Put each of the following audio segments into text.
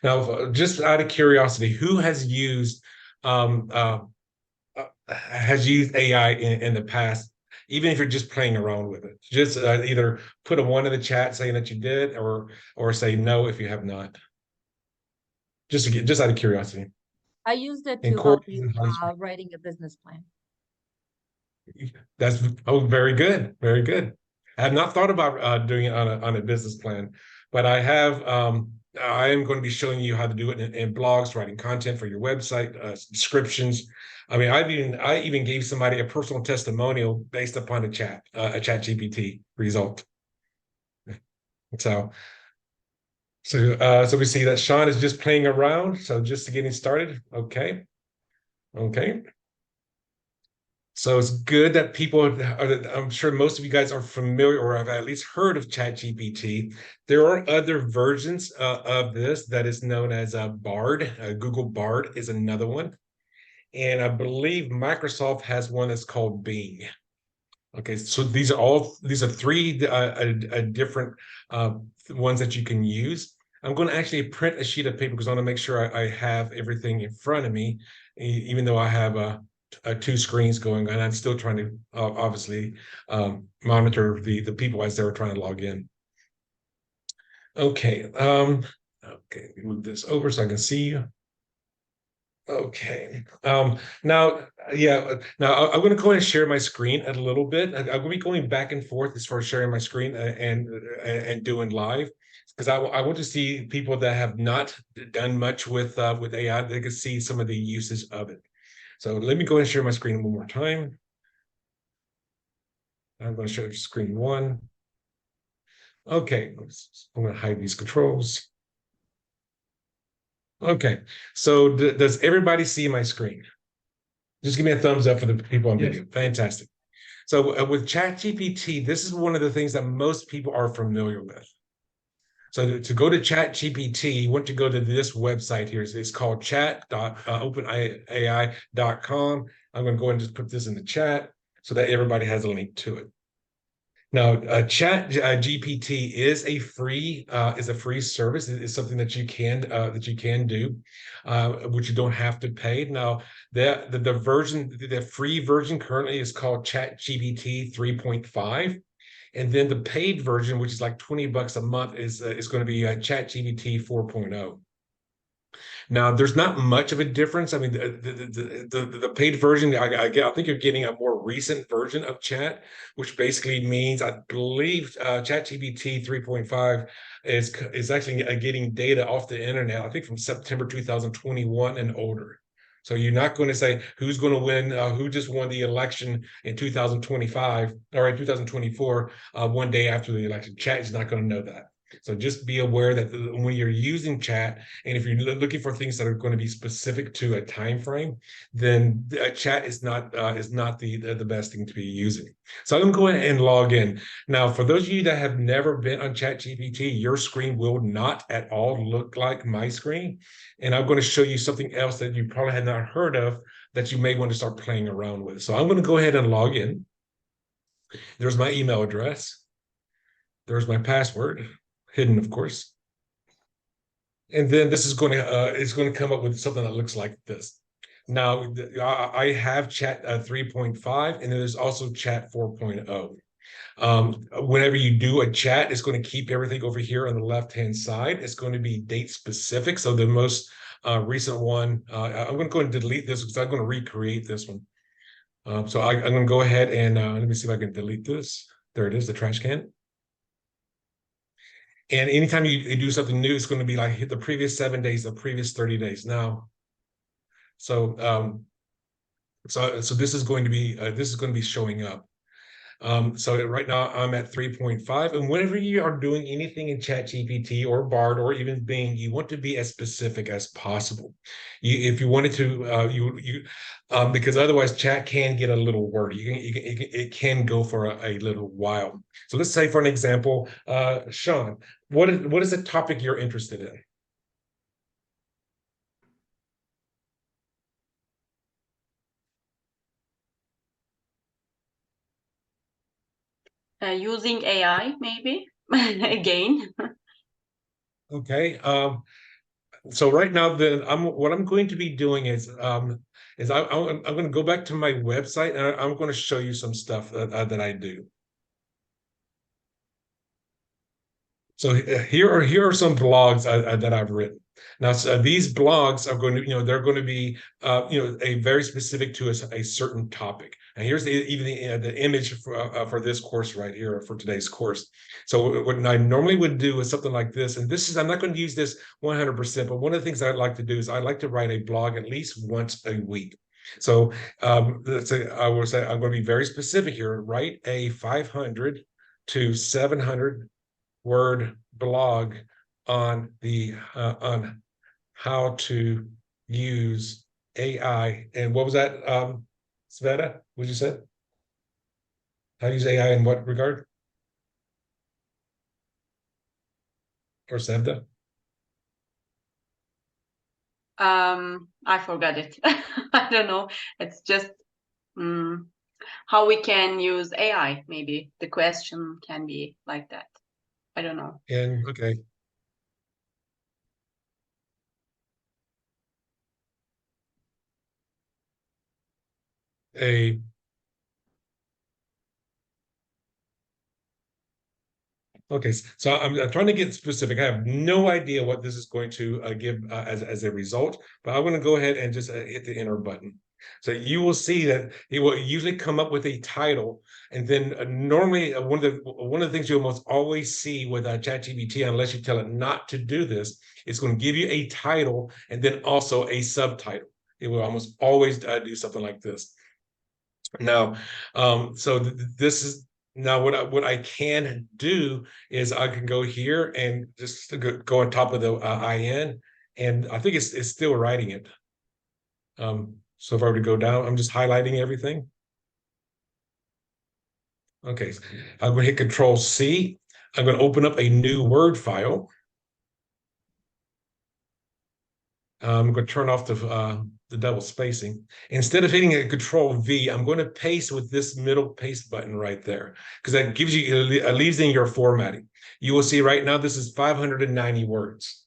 Now, just out of curiosity, who um, uh, has used AI in the past, even if you're just playing around with it? Just either put a one in the chat saying that you did, or say no if you have not. Just out of curiosity. I used it And to Corey, help me writing a business plan. that's very good, very good. I have not thought about doing it on a business plan, but I have. I am going to be showing you how to do it in blogs, writing content for your website, descriptions. I mean, I even gave somebody a personal testimonial based upon a chat GPT result. So so we see that Sean is just playing around. So just getting started. Okay. Okay. So it's good that I'm sure most of you guys are familiar or have at least heard of ChatGPT. There are other versions of this that is known as Bard. Google Bard is another one. And I believe Microsoft has one that's called Bing. Okay, so these are three different ones that you can use. I'm going to actually print a sheet of paper because I want to make sure I have everything in front of me, even though I have two screens going on. I'm still trying to obviously monitor the people as they were trying to log in. Okay, okay, move this over so I can see you. Okay. Now, yeah. Now I'm going to go ahead and share my screen a little bit. I'm going to be going back and forth as far as sharing my screen and doing live because I want to see people that have not done much with AI. They can see some of the uses of it. So let me go ahead and share my screen one more time. I'm going to show screen one. Okay. I'm going to hide these controls. Okay. So does everybody see my screen? Just give me a thumbs up for the people on video. Fantastic. So with ChatGPT, this is one of the things that most people are familiar with. So to go to ChatGPT, you want to go to this website here. It's called chat.openai.com. I'm going to go and just put this in the chat so that everybody has a link to it. Now, Chat GPT is a free service. It is something that you can do, which you don't have to pay. Now, the free version currently is called Chat GPT 3.5. And then the paid version, which is like $20 a month, is going to be Chat GPT 4.0. Now, there's not much of a difference. I mean, the paid version, I think you're getting a more recent version of Chat, which basically means I believe ChatGPT 3.5 is actually getting data off the internet. I think from September 2021 and older. So you're not going to say who's going to win, who just won the election in 2025 or in 2024, one day after the election. Chat is not going to know that. So just be aware that when you're using chat, and if you're looking for things that are going to be specific to a time frame, then chat is not the best thing to be using. So I'm going to go ahead and log in. Now, for those of you that have never been on ChatGPT, your screen will not at all look like my screen. And I'm going to show you something else that you probably had not heard of that you may want to start playing around with. So I'm going to go ahead and log in. There's my email address. There's my password, hidden, of course. And then this is going to it's going to come up with something that looks like this. Now, I have Chat 3.5, and then there's also Chat 4.0. Whenever you do a chat, it's going to keep everything over here on the left-hand side. It's going to be date specific. So the most recent one, I'm going to go and delete this because I'm going to recreate this one. So I'm going to go ahead and let me see if I can delete this. There it is, the trash can. And anytime you do something new, it's going to be like the previous 7 days, the previous 30 days. Now, so so this is going to be showing up. So right now I'm at 3.5, and whenever you are doing anything in ChatGPT or Bard or even Bing, you want to be as specific as possible. If you wanted to, because otherwise Chat can get a little wordy. It can go for a little while. So let's say, for an example, Sean, what is the topic you're interested in? Using AI, maybe again. Okay. So right now, what I'm going to be doing is I'm going to go back to my website and I'm going to show you some stuff that I do. So here are some blogs that I've written. Now, so these blogs are going to, they're going to be, a very specific to a certain topic. And here's even the image for this course right here for today's course. So what I normally would do is something like this, and this is I'm not going to use this 100%, but one of the things I'd like to do is I like to write a blog at least once a week. So let's say I will say I'm going to be very specific here. Write a 500 to 700 word blog on how to use AI. And what was that, Sveta? What you said? How to use AI in what regard? Or Sevda? I forgot it. I don't know. It's just how we can use AI. Maybe the question can be like that. I don't know. And okay. A Okay, so I'm trying to get specific. I have no idea what this is going to give as a result, but I'm going to go ahead and just hit the enter button. So you will see that it will usually come up with a title, and then normally one of the things you'll almost always see with ChatGPT, unless you tell it not to do this, it's going to give you a title and then also a subtitle. It will almost always do something like this. Now, so this is now what I can do is I can go here and just go on top of the IN, and I think it's still writing it. So if I were to go down, I'm just highlighting everything. Okay, I'm going to hit Control C. I'm going to open up a new Word file. I'm going to turn off the double spacing. Instead of hitting a Control V, I'm going to paste with this middle paste button right there, because that gives you, it leaves in your formatting. You will see right now, this is 590 words.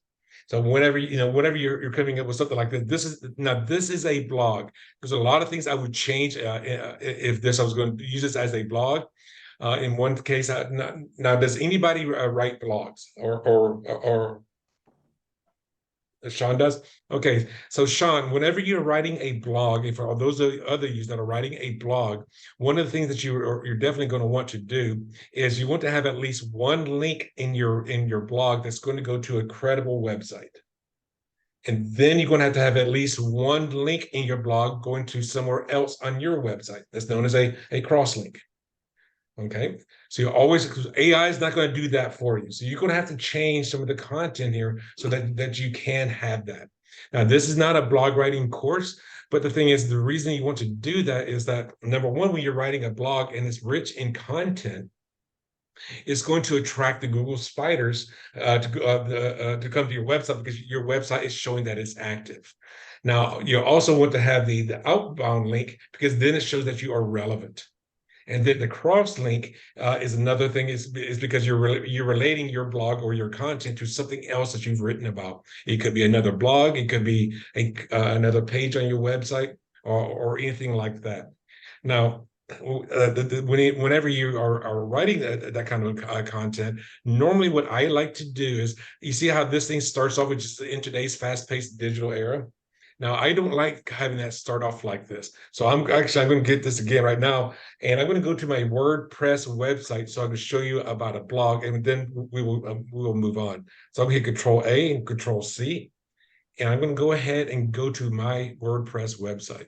So whenever you're coming up with something like this, this is a blog. There's a lot of things I would change if I was going to use this as a blog. In one case, now does anybody write blogs or Sean does? Okay, so Sean, whenever you're writing a blog, if for those other you that are writing a blog, one of the things that you're definitely going to want to do is you want to have at least one link in your blog that's going to go to a credible website. And then you're going to have at least one link in your blog going to somewhere else on your website. That's known as a cross link. Okay, so you always, because AI is not going to do that for you. So you're going to have to change some of the content here so that you can have that. Now, this is not a blog writing course, but the thing is, the reason you want to do that is that, number one, when you're writing a blog and it's rich in content, it's going to attract the Google spiders to come to your website, because your website is showing that it's active. Now, you also want to have the outbound link, because then it shows that you are relevant. And then the cross link is another thing, is because you're relating your blog or your content to something else that you've written about. It could be another blog, it could be another page on your website, or anything like that. Now, whenever you are writing that kind of content, normally what I like to do is, you see how this thing starts off with just in today's fast-paced digital era. Now, I don't like having that start off like this. So I'm going to get this again right now, and I'm going to go to my WordPress website so I can show you about a blog, and then we will move on. So I'm going to hit Control A and Control C, and I'm going to go ahead and go to my WordPress website.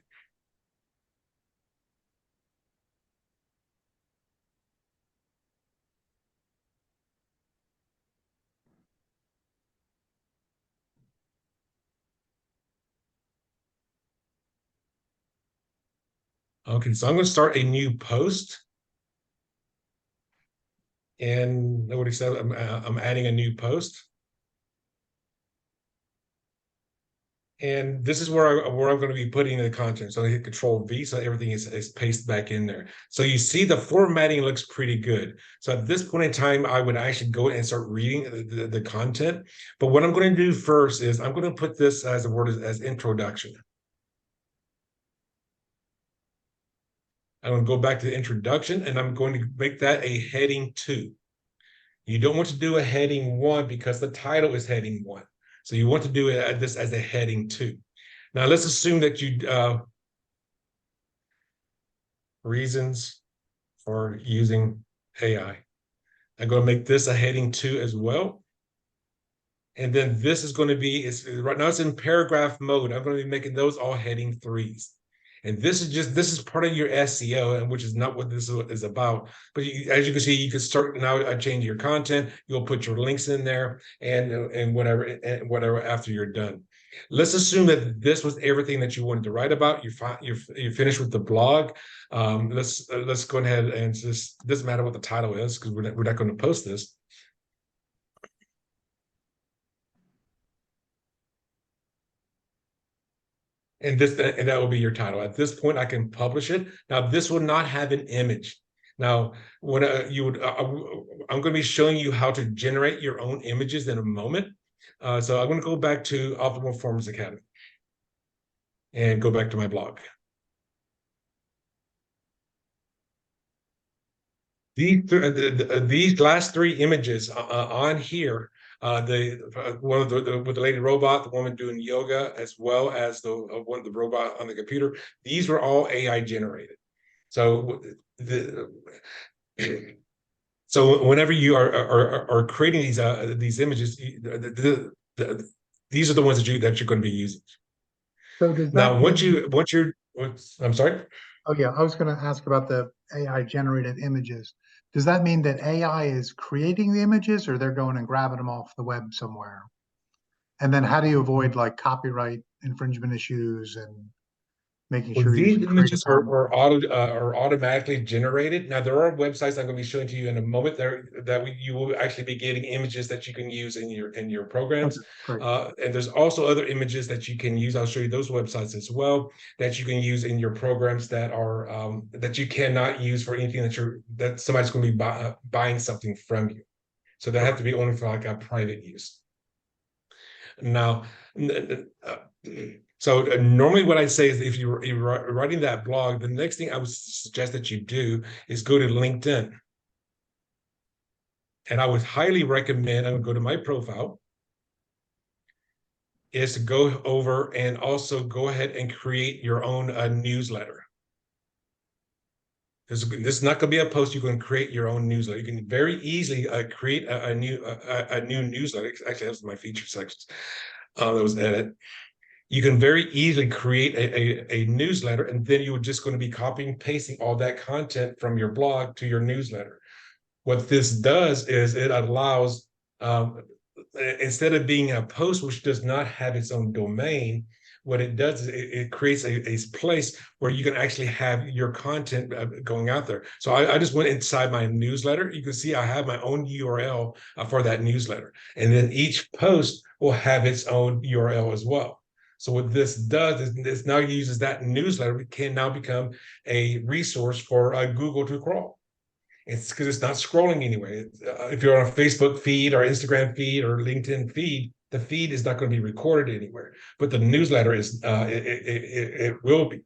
Okay, so I'm going to start a new post. And nobody said I'm adding a new post. And this is where I'm going to be putting the content. So I hit Control V, so everything is pasted back in there. So you see the formatting looks pretty good. So at this point in time, I would actually go and start reading the content. But what I'm going to do first is I'm going to put this as a word as introduction. I'm going to go back to the introduction, and I'm going to make that a heading 2. You don't want to do a heading 1 because the title is heading 1. So you want to do this as a heading 2. Now let's assume that you reasons for using AI. I'm going to make this a heading 2 as well. And then this is going to be, right now it's in paragraph mode. I'm going to be making those all heading 3s. And this is part of your SEO, and which is not what this is about. But as you can see, you can start now change your content. You'll put your links in there and whatever after you're done. Let's assume that this was everything that you wanted to write about. You're finished with the blog. Let's go ahead and just doesn't matter what the title is because we're not going to post this. And that will be your title. At this point, I can publish it. Now, this will not have an image. Now, what I'm going to be showing you how to generate your own images in a moment. So I'm going to go back to Optimal Performance Academy and go back to my blog. These last 3 images on here, one of with the lady robot, the woman doing yoga, as well as the robot on the computer. These were all AI generated. So whenever you are creating these images, these are the ones that you're going to be using. So does that Now, I'm sorry. Oh yeah, I was going to ask about the AI generated images. Does that mean that AI is creating the images, or they're going and grabbing them off the web somewhere? And then how do you avoid like copyright infringement issues and making Well, sure these you images are automatically generated. Now, there are websites I'm going to be showing to you in a moment you will actually be getting images that you can use in your programs. And there's also other images that you can use. I'll show you those websites as well that you can use in your programs that are that you cannot use for anything that somebody's going to be buying something from you. So they have to be only for like a private use. Now, so normally what I say is if you're writing that blog, the next thing I would suggest that you do is go to LinkedIn. And I would highly recommend, I would go to my profile, is to go over and also go ahead and create your own newsletter. This is not going to be a post. You can create your own newsletter. You can very easily create a new newsletter. Actually, that was my feature section. That was edit. You can very easily create a newsletter, and then you're just going to be copying and pasting all that content from your blog to your newsletter. What this does is it allows, instead of being a post which does not have its own domain, what it does is it creates a place where you can actually have your content going out there. So I just went inside my newsletter. You can see I have my own URL for that newsletter. And then each post will have its own URL as well. So what this does is this now uses that newsletter. It can now become a resource for Google to crawl. It's because it's not scrolling anyway. If you're on a Facebook feed or Instagram feed or LinkedIn feed, the feed is not going to be recorded anywhere. But the newsletter is, it will be.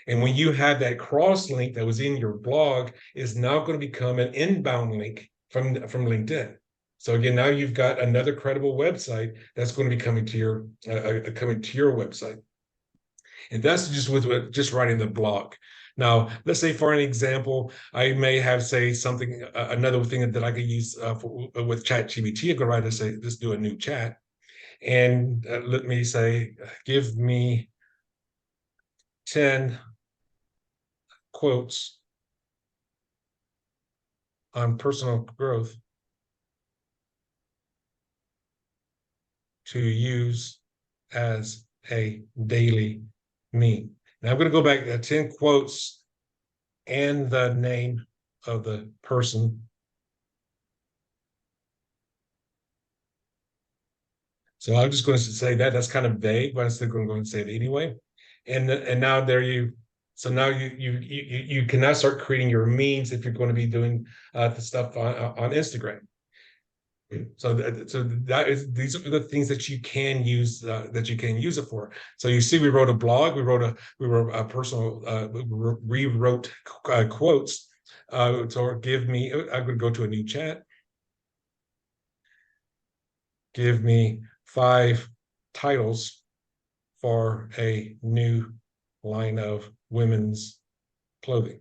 And when you have that cross link that was in your blog, is now going to become an inbound link from LinkedIn. So again, now you've got another credible website that's going to be coming to your website. And that's just with just writing the blog. Now, let's say for an example, I may have say something, another thing that I could use with ChatGPT. I'm going to write to say, let's do a new chat. And let me say, give me 10 quotes on personal growth to use as a daily meme. Now I'm going to go back 10 quotes and the name of the person. So I'm just going to say that that's kind of vague, but I'm still going to say it anyway. And now there you, so now you can now start creating your memes if you're going to be doing the stuff on Instagram. So that is, these are the things that you can use it for. So you see, we wrote a blog, we wrote a personal, we rewrote quotes. So give me, I'm going to go to a new chat. Give me 5 titles for a new line of women's clothing.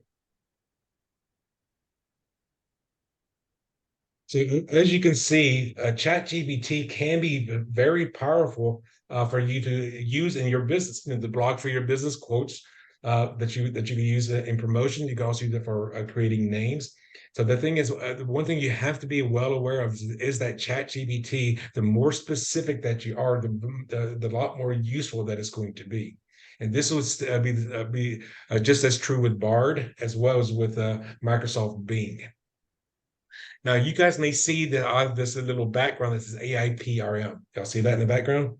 So as you can see, ChatGPT can be very powerful for you to use in your business. The blog for your business, quotes that you can use in promotion. You can also use it for creating names. So the thing is, the one thing you have to be well aware of is that ChatGPT, the more specific that you are, the lot more useful that it's going to be. And this will be just as true with Bard as well as with Microsoft Bing. Now you guys may see that I have this little background that says AIPRM. Y'all see that in the background?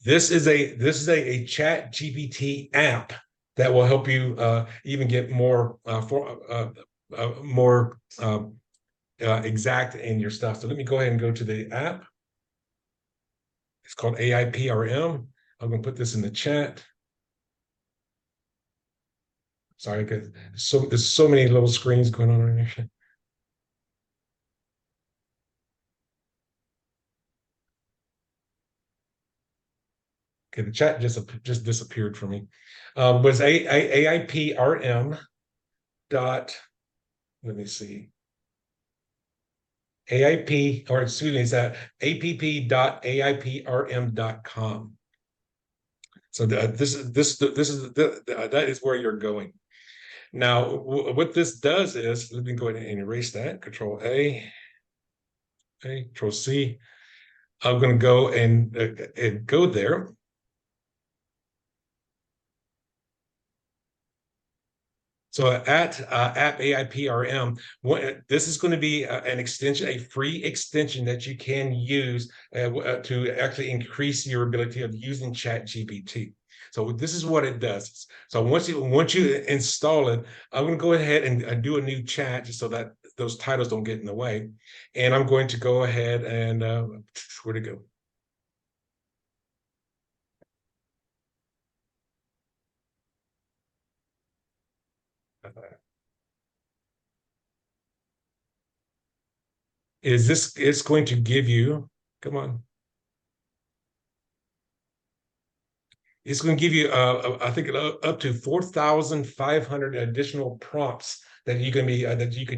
This is a ChatGPT app that will help you even get more exact in your stuff. So let me go ahead and go to the app. It's called AIPRM. I'm going to put this in the chat. Sorry, because there's so many little screens going on right here. Okay, the chat just disappeared from me. Was AIPRM dot, let me see. AIP, or excuse me, it's app.aiprm.com. So that is where you're going. Now, what this does is, let me go ahead and erase that. Control A, Control C. I'm going to go and go there. So at app AIPRM, this is going to be an extension, a free extension that you can use to actually increase your ability of using ChatGPT. So this is what it does. So once you install it, I'm going to go ahead and do a new chat just so that those titles don't get in the way. And I'm going to go ahead and where'd it go? It's going to give you, come on. It's going to give you, I think, up to 4,500 additional prompts that you can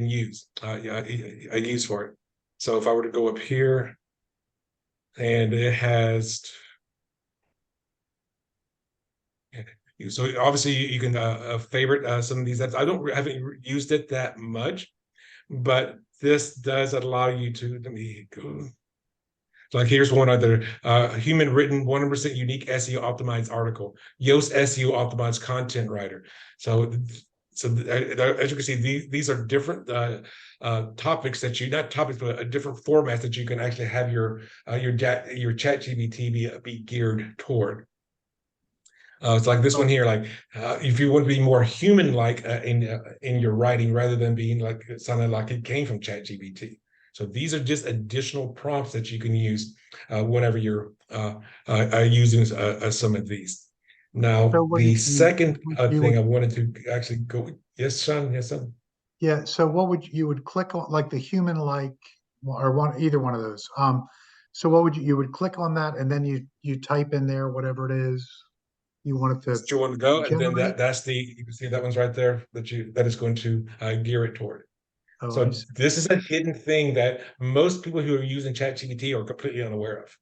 use use for it. So if I were to go up here, and it has, so obviously you can favorite some of these apps. I haven't used it that much, but this does allow you to. Let me go. Like here's one other human written 100% unique SEO optimized article. Yoast SEO optimized content writer. So as you can see, these are different topics that not topics, but a different format that you can actually have your ChatGPT be geared toward. It's like this one here, like if you want to be more human-like in your writing rather than being like sounding like it came from ChatGPT. So these are just additional prompts that you can use whenever you're using some of these. Now, So the second thing I wanted to actually go, yes, Sean, yes, son. Yeah. So what would you would click on, like the human like, or either one of those. So what would you would click on that, and then you type in there whatever it is you wanted to That you want to go, and then generate? that's you can see that one's right there that is going to gear it toward. Oh, So this is a hidden thing that most people who are using ChatGPT are completely unaware of.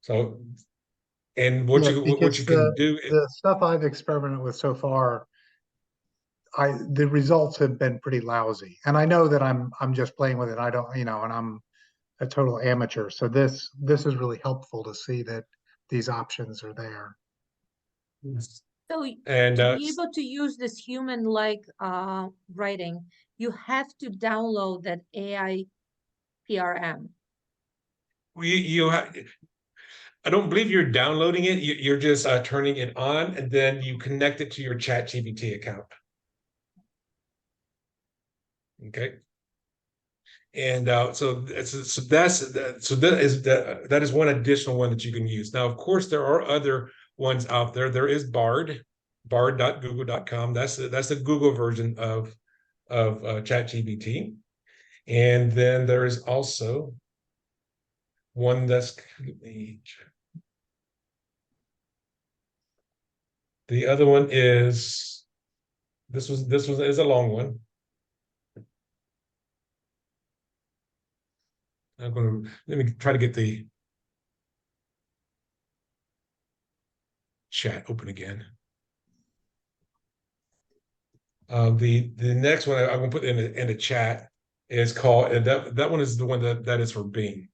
So, and what you can do. The stuff I've experimented with so far, the results have been pretty lousy. And I know that I'm just playing with it. I don't, and I'm a total amateur. So this is really helpful to see that these options are there. So And to be able to use this human-like writing, you have to download that AI PRM. I don't believe you're downloading it. You're just turning it on, and then you connect it to your ChatGPT account. Okay. And so that is one additional one that you can use. Now, of course, there are other ones out there. There is bard.google.com. That's the Google version of ChatGPT. And then there is also one that's the other one is this is a long one. I'm going to let me try to get the chat open again. The next one I'm going to put in the chat is called, and that one is the one that is for Bing.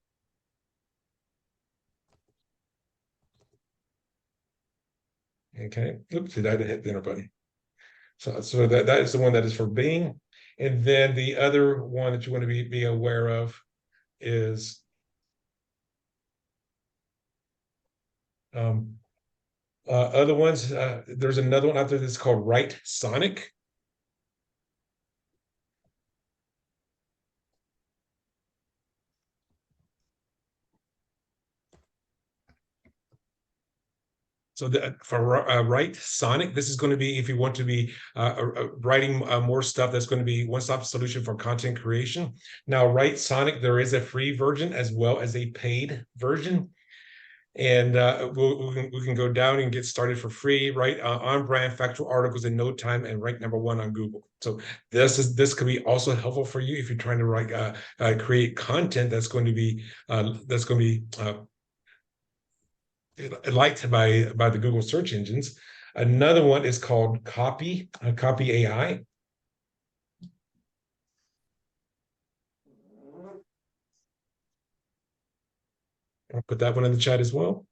Okay. Oops, did I hit the enter button? So that is the one that is for Bing. And then the other one that you want to be aware of is other ones. There's another one out there that's called Write Sonic. So for Write Sonic, this is going to be if you want to be writing more stuff. That's going to be one-stop solution for content creation. Now, Write Sonic, there is a free version as well as a paid version. And we can go down and get started for free, write on-brand factual articles in no time and rank #1 on Google. So this could be also helpful for you if you're trying to write create content that's going to be liked by the Google search engines. Another one is called Copy AI. I'll put that one in the chat as well.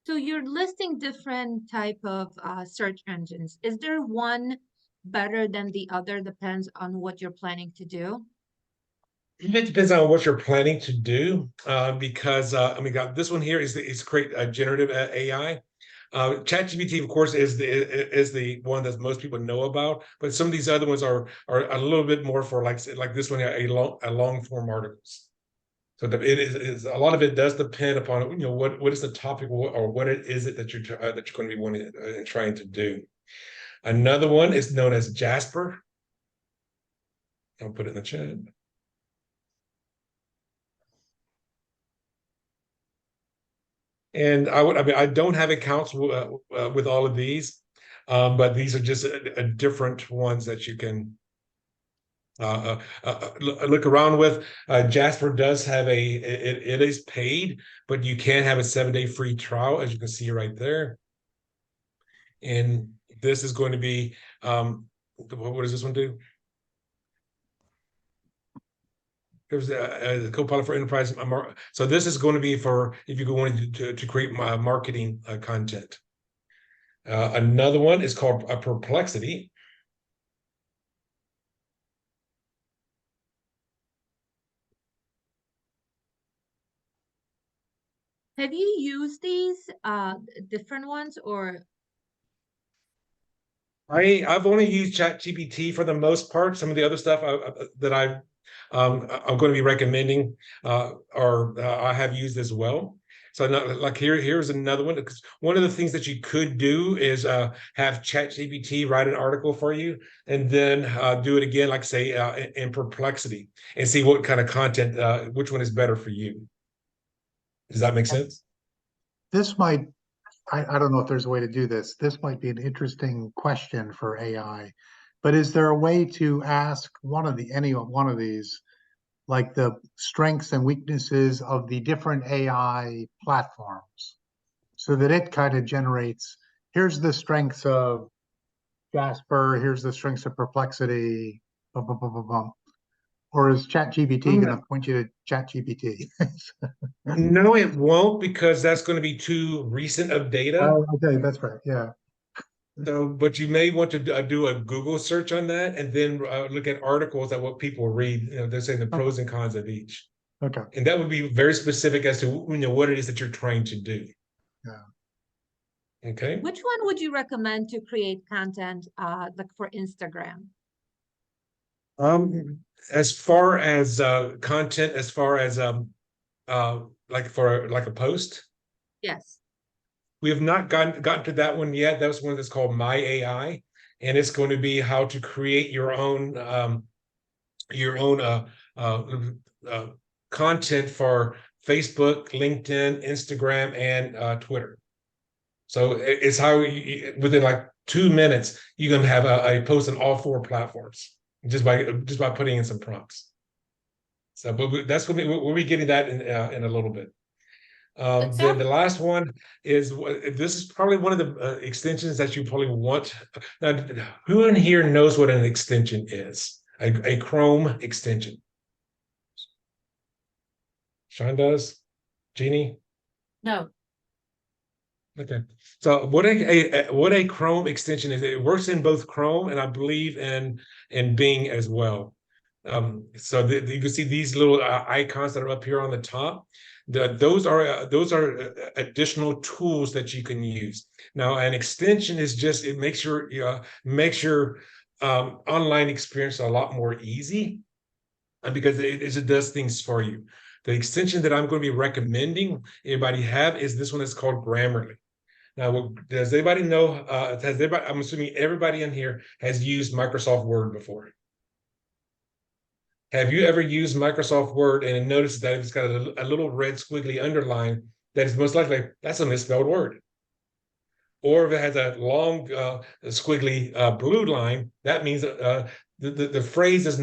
So you're listing different type of search engines. Is there one better than the other? Depends on what you're planning to do. It depends on what you're planning to do, because I mean, this one here is create a generative AI. ChatGPT, of course, is the one that most people know about, but some of these other ones are a little bit more for like this one, a long form articles. So it is a lot of it does depend upon what is the topic or what is it that you're going to be wanting trying to do. Another one is known as Jasper. I'll put it in the chat. And I don't have accounts with all of these, but these are just different ones that you can look around with. Jasper does have it is paid, but you can have a 7-day free trial, as you can see right there. And this is going to be, what does this one do? There's a Copilot for Enterprise. So this is going to be for if you want to create marketing content. Another one is called Perplexity. Have you used these different ones or? I've only used ChatGPT for the most part. Some of the other stuff that I'm going to be recommending I have used as well. So like here's another one, because one of the things that you could do is have ChatGPT write an article for you, and then do it again, like say in Perplexity, and see what kind of content, which one is better for you. Does that make sense? This might, I don't know if there's a way to do this. This might be an interesting question for AI, but is there a way to ask any one of these, like the strengths and weaknesses of the different AI platforms, so that it kind of generates, here's the strengths of Jasper, here's the strengths of Perplexity, blah, blah, blah, blah, blah. Or is ChatGPT going to point you to ChatGPT? No, it won't, because that's going to be too recent of data. Oh, okay, that's right. Yeah. So, but you may want to do a Google search on that, and then look at articles at what people read. They're saying the pros and cons of each, Okay. and that would be very specific as to what it is that you're trying to do. Yeah. Okay. Which one would you recommend to create content like for Instagram? As far as content, as far as like for like a post, Yes. we have not gotten to that one yet. That was one that's called My AI, and it's going to be how to create your own content for Facebook, LinkedIn, Instagram, and Twitter. So it's how within like 2 minutes you can have a post on all 4 platforms just by putting in some prompts. So, but that's going to be we'll be getting that in a little bit. Then the last one is this is probably one of the extensions that you probably want. Now, who in here knows what an extension is? A Chrome extension. Sean does. Jeannie. No. Okay. So what a Chrome extension is? It works in both Chrome and I believe in Bing as well. So you can see these little icons that are up here on the top. Those are additional tools that you can use. Now, an extension is just it makes your online experience a lot more easy, because it does things for you. The extension that I'm going to be recommending everybody have is this one that's called Grammarly. Now, does anybody know? I'm assuming everybody in here has used Microsoft Word before. Have you ever used Microsoft Word and noticed that it's got a little red squiggly underline that is most likely that's a misspelled word? Or if it has a long squiggly blue line, that means the phrase is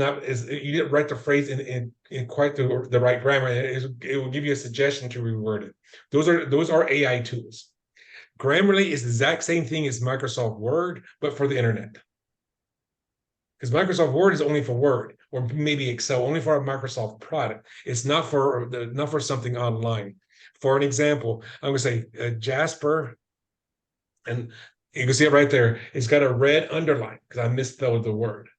you didn't write the phrase in quite the right grammar. It will give you a suggestion to reword it. Those are AI tools. Grammarly is the exact same thing as Microsoft Word, but for the internet. Because Microsoft Word is only for Word, or maybe Excel, only for a Microsoft product. It's not for something online. For an example, I'm going to say Jasper, and you can see it right there. It's got a red underline because I misspelled the word.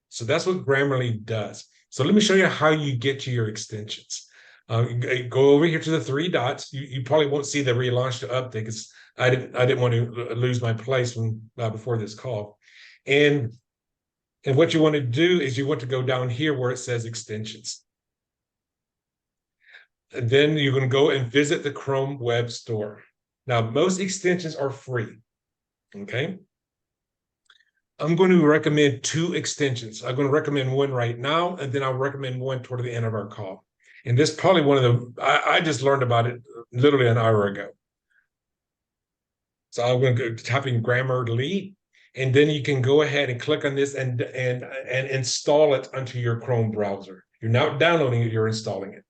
So that's what Grammarly does. So let me show you how you get to your extensions. Go over here to the 3 dots. You probably won't see the relaunch to update because I didn't want to lose my place before this call. And what you want to do is you want to go down here where it says extensions. And then you're going to go and visit the Chrome Web Store. Now, most extensions are free. Okay. I'm going to recommend 2 extensions. I'm going to recommend one right now, and then I'll recommend one toward the end of our call. And this is probably one of the, I just learned about it literally an hour ago. So I'm going to go type in Grammarly, and then you can go ahead and click on this and install it onto your Chrome browser. You're not downloading it, you're installing it.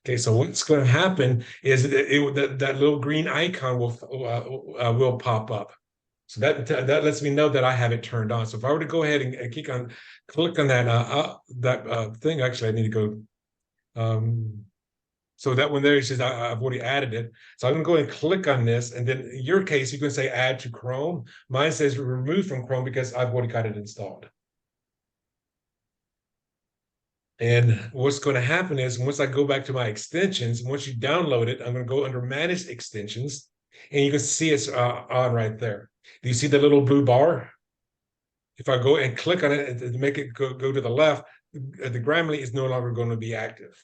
Okay, so what's going to happen is that little green icon will pop up. So that lets me know that I have it turned on. So if I were to go ahead and click on that thing, actually I need to go. So that one there says I've already added it. So I'm going to go and click on this, and then in your case you can say add to Chrome. Mine says remove from Chrome because I've already got it installed. And what's going to happen is once I go back to my extensions, once you download it, I'm going to go under Manage Extensions, and you can see it's on right there. Do you see the little blue bar? If I go and click on it and make it go to the left, the Grammarly is no longer going to be active.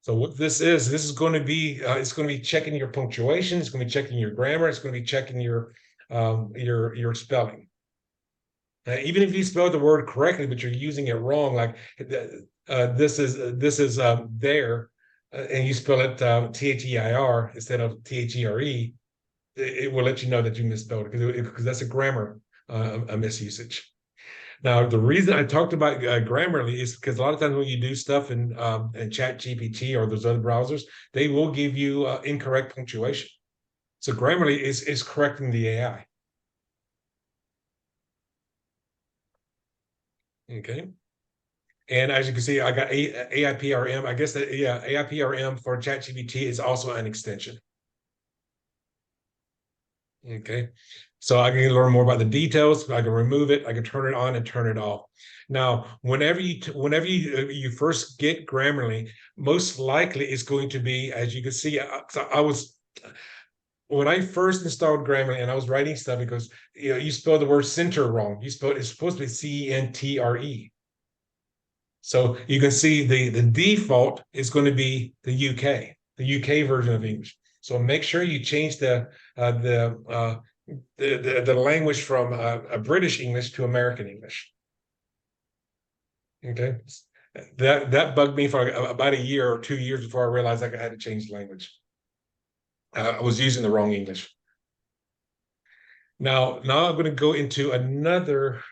So what this is going to be it's going to be checking your punctuation, it's going to be checking your grammar, it's going to be checking your spelling. Even if you spell the word correctly, but you're using it wrong, like this is there, and you spell it T-H-E-I-R instead of T-H-E-R-E, it will let you know that you misspelled it because that's a grammar a misusage. Now, the reason I talked about Grammarly is because a lot of times when you do stuff in ChatGPT or those other browsers, they will give you incorrect punctuation. So Grammarly is correcting the AI. Okay. And as you can see, I got AIPRM. I guess that, yeah, AIPRM for ChatGPT is also an extension. Okay, so I can learn more about the details. I can remove it. I can turn it on and turn it off. Now, whenever you first get Grammarly, most likely it's going to be, as you can see, when I first installed Grammarly and I was writing stuff, because you spell the word center wrong. It's supposed to be CENTRE. So you can see the default is going to be the UK version of English. So make sure you change the language from a British English to American English. Okay, that bugged me for about a year or 2 years before I realized I had to change the language. I was using the wrong English. Now I'm going to go into another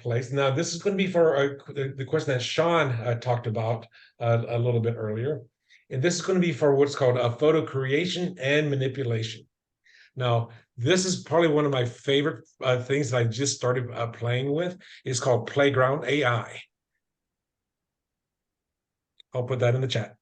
place. Now this is going to be for the question that Sean talked about a little bit earlier. And this is going to be for what's called photo creation and manipulation. Now, this is probably one of my favorite things that I just started playing with. It's called Playground AI. I'll put that in the chat.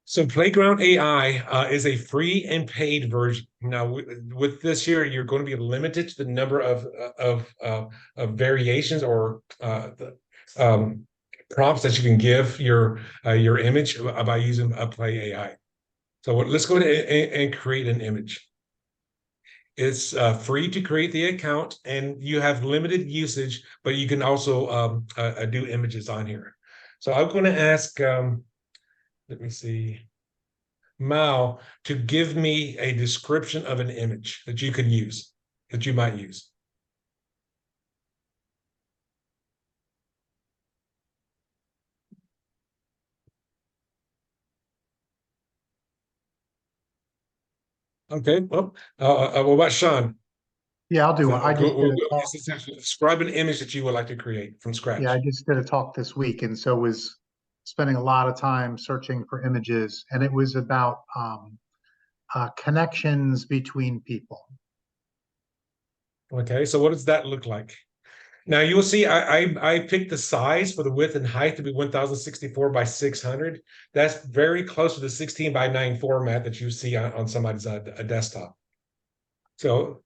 So Playground AI is a free and paid version. Now, with this here, you're going to be limited to the number of variations or prompts that you can give your image by using Play AI. So let's go ahead and create an image. It's free to create the account, and you have limited usage, but you can also do images on here. So I'm going to ask, let me see, Mao to give me a description of an image that you can use, that you might use. Okay, well, what about Sean? Yeah, I'll do one. I just did a talk. Describe an image that you would like to create from scratch. Yeah, I just did a talk this week, and so was spending a lot of time searching for images, and it was about connections between people. Okay, so what does that look like? Now you'll see I picked the size for the width and height to be 1064 by 600. That's very close to the 16 by 9 format that you see on somebody's desktop. So,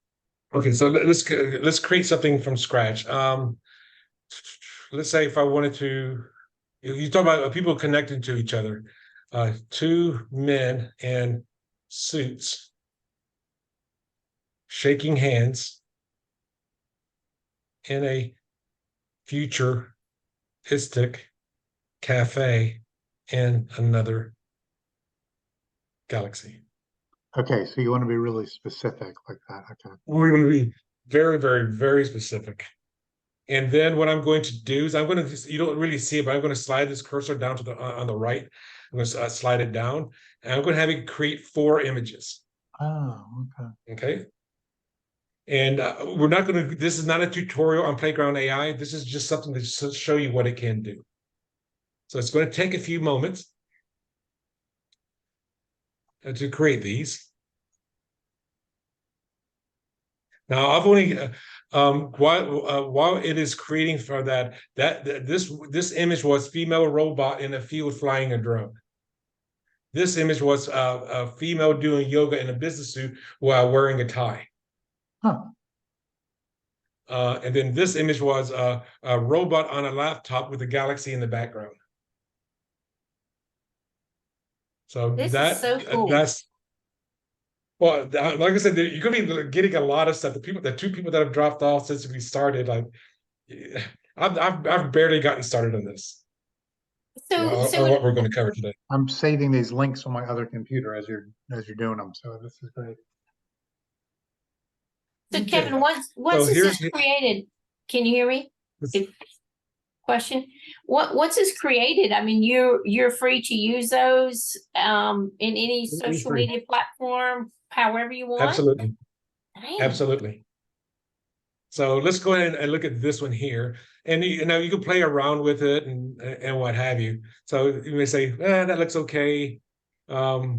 okay, so let's create something from scratch. Let's say if I wanted to, you talk about people connecting to each other, two men in suits shaking hands in a futuristic cafe in another galaxy. Okay, so you want to be really specific like that. Okay. We're going to be very, very, very specific. And then what I'm going to do is I'm going to just, you don't really see it, but I'm going to slide this cursor down to the on the right. I'm going to slide it down, and I'm going to have it create 4 images. Oh, okay. Okay. And we're not going to, this is not a tutorial on Playground AI. This is just something to show you what it can do. So it's going to take a few moments to create these. Now I've only, while it is creating for this image was female robot in a field flying a drone. This image was a female doing yoga in a business suit while wearing a tie. Huh. And then this image was a robot on a laptop with a galaxy in the background. So This is so cool. That's, well, like I said, you're going to be getting a lot of stuff. The 2 people that have dropped off since we started, like, I've barely gotten started on this. So what we're going to cover today. I'm saving these links on my other computer as you're doing them. So this is great. So Kevin, once this is created, can you hear me? Question. Once it's created, I mean, you're free to use those in any social media platform, however you want. Absolutely. Dang. Absolutely. So let's go ahead and look at this one here. And you can play around with it and what have you. So you may say, that looks okay. That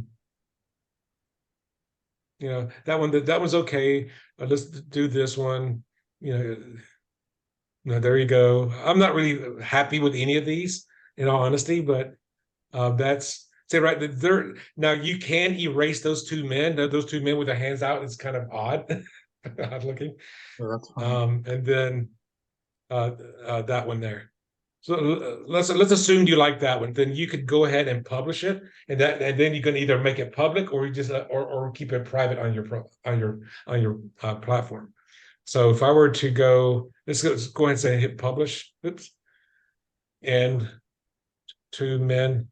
one's okay. Let's do this one. There you go. I'm not really happy with any of these, in all honesty, but that's say right there. Now you can erase those two men. Those two men with their hands out. It's kind of odd, odd looking. Yeah, that's fine. And then that one there. So let's assume you like that one. Then you could go ahead and publish it, and then you can either make it public or you just or keep it private on your platform. So if I were to go, let's go ahead and say hit publish. Oops. And two men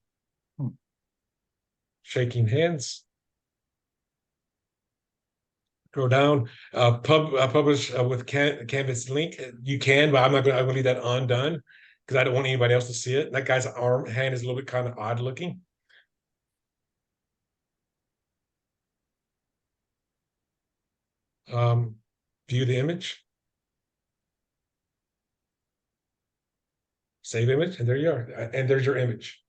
shaking hands. Go down, publish with Canvas link. You can, but I'm gonna leave that undone because I don't want anybody else to see it. That guy's hand is a little bit kind of odd looking. View the image. Save image, and there you are. And there's your image.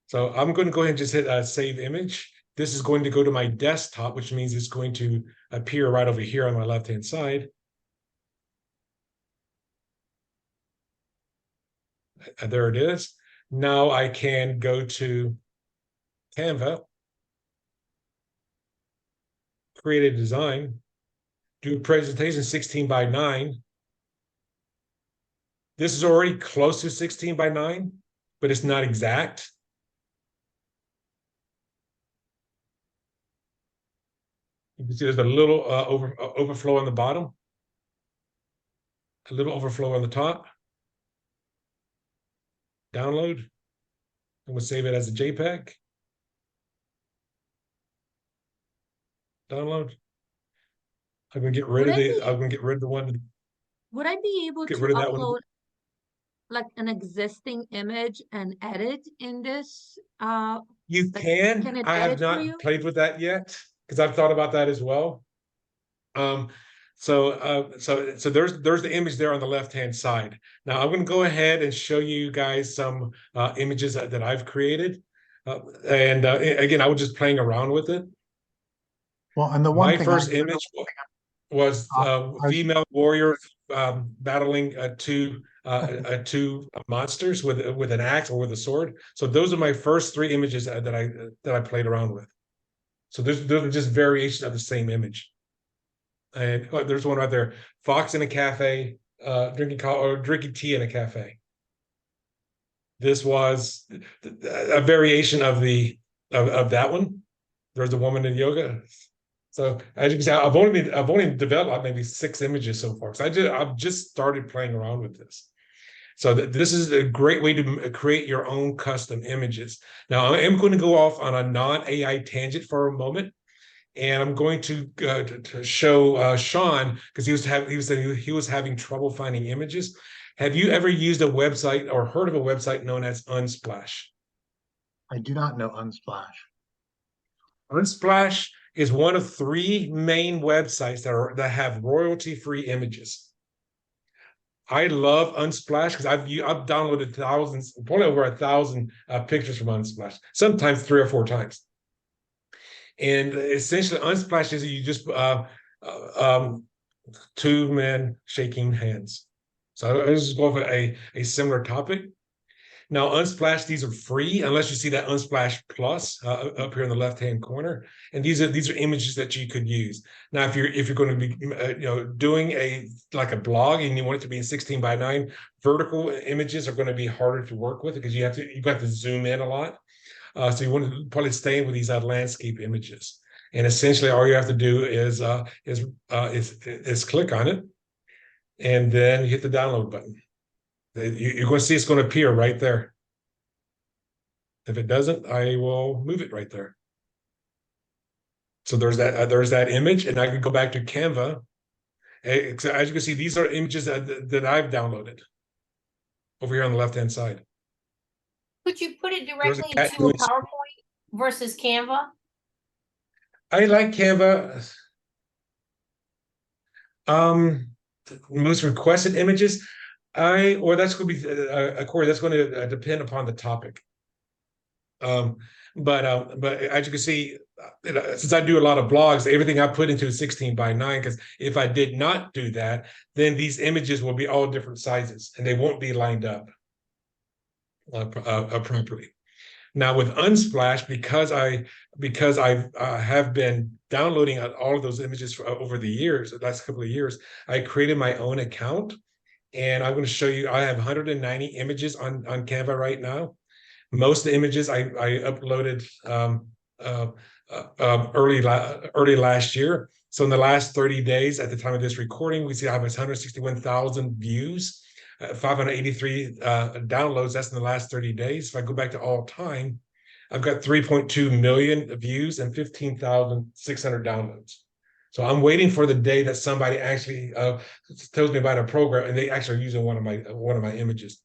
So I'm going to go ahead and just hit save image. This is going to go to my desktop, which means it's going to appear right over here on my left-hand side. And there it is. Now I can go to Canva, create a design, do a presentation 16 by 9. This is already close to 16 by 9, but it's not exact. You can see there's a little overflow on the bottom, a little overflow on the top. Download, and we'll save it as a JPEG. Download. I'm gonna get rid of the. I'm gonna get rid of the one. Would I be able to upload like an existing image and edit in this? You can. I have not played with that yet because I've thought about that as well. So there's the image there on the left-hand side. Now I'm going to go ahead and show you guys some images that I've created. Again, I was just playing around with it. Well, and the one my first image was female warrior battling two monsters with an axe or with a sword. So those are my first 3 images that I played around with. So those are just variations of the same image. And there's one right there: fox in a cafe, drinking tea in a cafe. This was a variation of that one. There's a woman in yoga. So as you can see, I've only developed maybe 6 images so far. So I've just started playing around with this. So this is a great way to create your own custom images. Now I am going to go off on a non-AI tangent for a moment. And I'm going to show Sean, because he was having trouble finding images. Have you ever used a website or heard of a website known as Unsplash? I do not know Unsplash. Unsplash is one of 3 main websites that have royalty-free images. I love Unsplash because I've downloaded thousands, probably over 1,000 pictures from Unsplash, sometimes 3 or 4 times. And essentially, Unsplash is you just 2 men shaking hands. So I just go over a similar topic. Now, Unsplash, these are free unless you see that Unsplash Plus up here in the left-hand corner. And these are images that you could use. Now, if you're going to be doing a blog and you want it to be in 16 by 9, vertical images are going to be harder to work with because you have to zoom in a lot. So you want to probably stay with these landscape images, and essentially all you have to do is click on it, and then you hit the download button. You're going to see it's going to appear right there. If it doesn't, I will move it right there. So there's that image, and I can go back to Canva. As you can see, these are images that I've downloaded over here on the left-hand side. Could you put it directly into a PowerPoint versus Canva? I like Canva. Most requested images. That's going to be Corey. That's going to depend upon the topic. But as you can see, since I do a lot of blogs, everything I put into is 16 by 9. Because if I did not do that, then these images will be all different sizes and they won't be lined up properly. Now with Unsplash, because I have been downloading all of those images over the years, the last couple of years, I created my own account, and I'm going to show you. I have 190 images on Canva right now. Most of the images I uploaded early last year. So in the last 30 days, at the time of this recording, we see I have 161,000 views, 583 downloads. That's in the last 30 days. If I go back to all time, I've got 3.2 million views and 15,600 downloads. So I'm waiting for the day that somebody actually tells me about a program and they actually are using one of my images.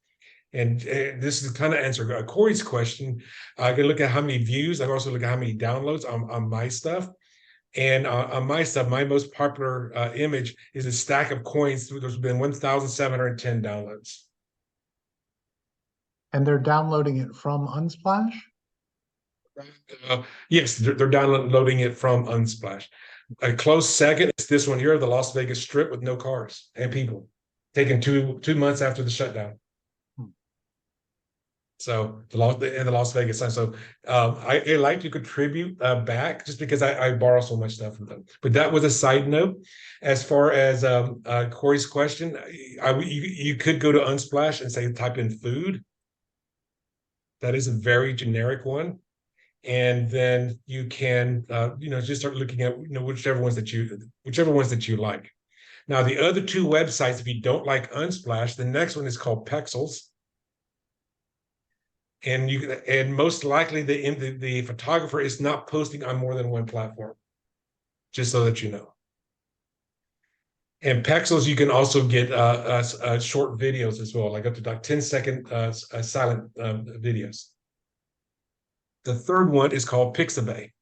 And this is kind of answer Corey's question. I can look at how many views. I can also look at how many downloads on my stuff. And on my stuff, my most popular image is a stack of coins. There's been 1,710 downloads. And they're downloading it from Unsplash? Yes, they're downloading it from Unsplash. A close second is this one here, the Las Vegas Strip with no cars and people, taken two months after the shutdown. So the Las Vegas Sun. So I like to contribute back just because I borrow so much stuff from them. But that was a side note. As far as Corey's question, you could go to Unsplash and say type in food. That is a very generic one, and then you can just start looking at whichever ones that you like. Now the other two websites, if you don't like Unsplash, the next one is called Pexels. And most likely the photographer is not posting on more than one platform, just so that you know. And Pexels, you can also get short videos as well, like up to 10-second silent videos. The third one is called Pixabay.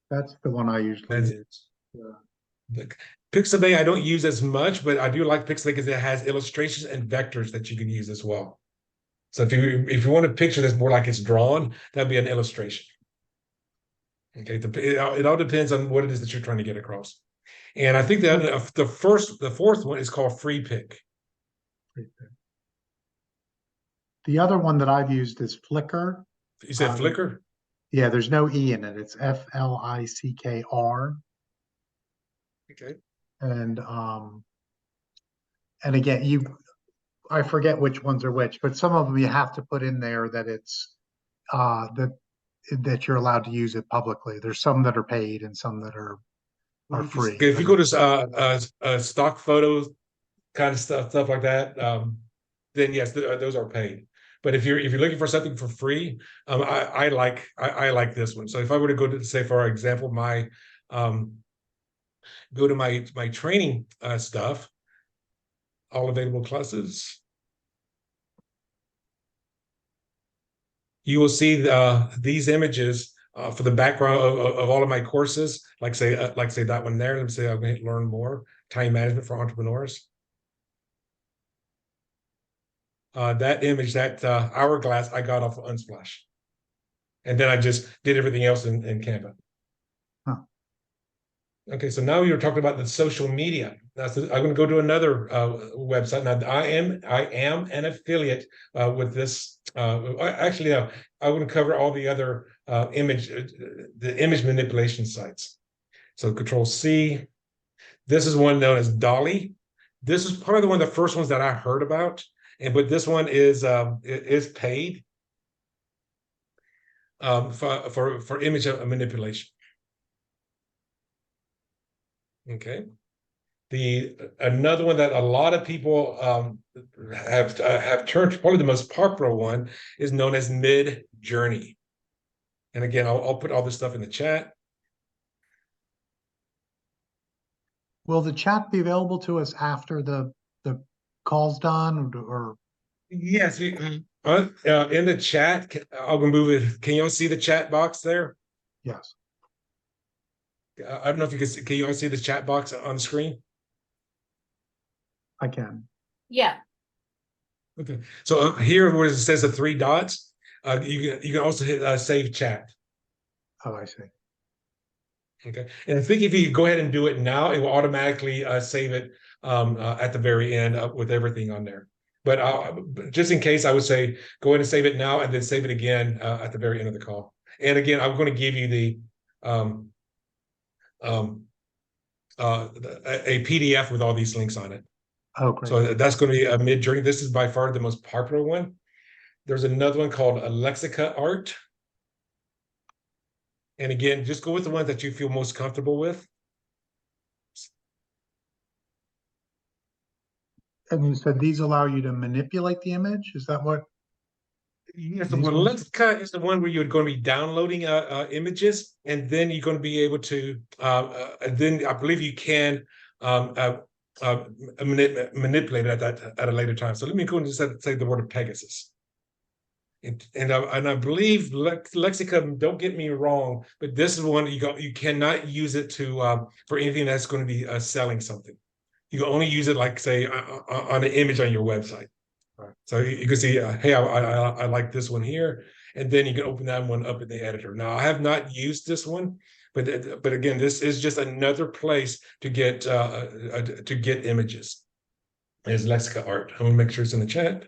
That's the one I usually use. Yeah. Pixabay I don't use as much, but I do like Pixabay because it has illustrations and vectors that you can use as well. So if you want a picture that's more like it's drawn, that'd be an illustration. Okay, it all depends on what it is that you're trying to get across. And I think that the fourth one is called Free Pick. The other one that I've used is Flickr. You said Flickr? Yeah, there's no E in it. It's Flickr. Okay. And again, I forget which ones are which, but some of them you have to put in there that it's that you're allowed to use it publicly. There's some that are paid and some that are free. If you go to stock photos kind of stuff like that, then yes, those are paid. But if you're looking for something for free, I like this one. So if I were to go to, say, for example, go to my training stuff, all available classes, you will see these images for the background of all of my courses, like say that one there. Let me say I'm going to learn more time management for entrepreneurs. That image, that hourglass, I got off of Unsplash, and then I just did everything else in Canva. Huh. Okay, so now you're talking about the social media. Now, so I'm going to go to another website. Now, I am an affiliate with this. Actually, no, I want to cover all the other image manipulation sites. So Control C. This is one known as Dolly. This is probably one of the first ones that I heard about. But this one is paid for image manipulation. Okay. Another one that a lot of people have turned, probably the most popular one, is known as Mid Journey. And again, I'll put all this stuff in the chat. Will the chat be available to us after the call's done, or? Yes, in the chat, I'll move it. Can you all see the chat box there? Yes. I don't know if you can you all see the chat box on the screen? I can. Yeah. Okay. So here where it says the three dots, you can also hit save chat. Oh, I see. Okay. And I think if you go ahead and do it now, it will automatically save it at the very end with everything on there. But just in case, I would say go ahead and save it now and then save it again at the very end of the call. And again, I'm going to give you the a PDF with all these links on it. Oh, great. So that's going to be a Mid-Journey. This is by far the most popular one. There's another one called Lexica Art. And again, just go with the one that you feel most comfortable with. And you said these allow you to manipulate the image? Is that what? Yes, These well, ones? Lexica is the one where you're going to be downloading images, and then you're going to be able to, and then I believe you can manipulate it at a later time. So let me go and just say the word Pegasus. And I believe Lexica, don't get me wrong, but this is one you cannot use it to for anything that's going to be selling something. You can only use it, like, say, on an image on your website. Right. So you can see, hey, I like this one here, and then you can open that one up in the editor. Now, I have not used this one, but again, this is just another place to get images. It's Lexica Art. I'm gonna make sure it's in the chat.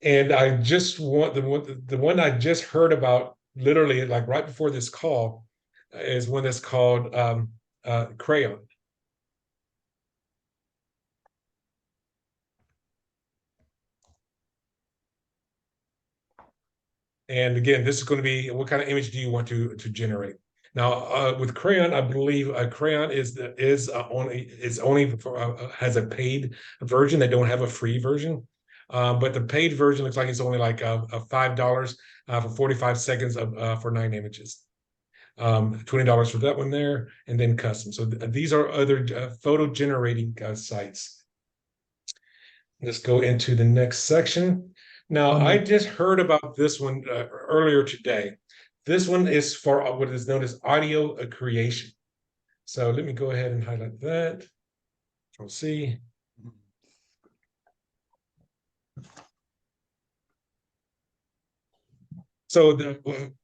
And I just want the one I just heard about, literally like right before this call, is one that's called Crayon. And again, this is going to be, what kind of image do you want to generate? Now, with Crayon, I believe Crayon only has a paid version. They don't have a free version, but the paid version looks like it's only like $5 for 45 seconds for 9 images. $20 for that one there, and then custom. So these are other photo generating sites. Let's go into the next section. Now, I just heard about this one earlier today. This one is for what is known as audio creation. So let me go ahead and highlight that. Control C. So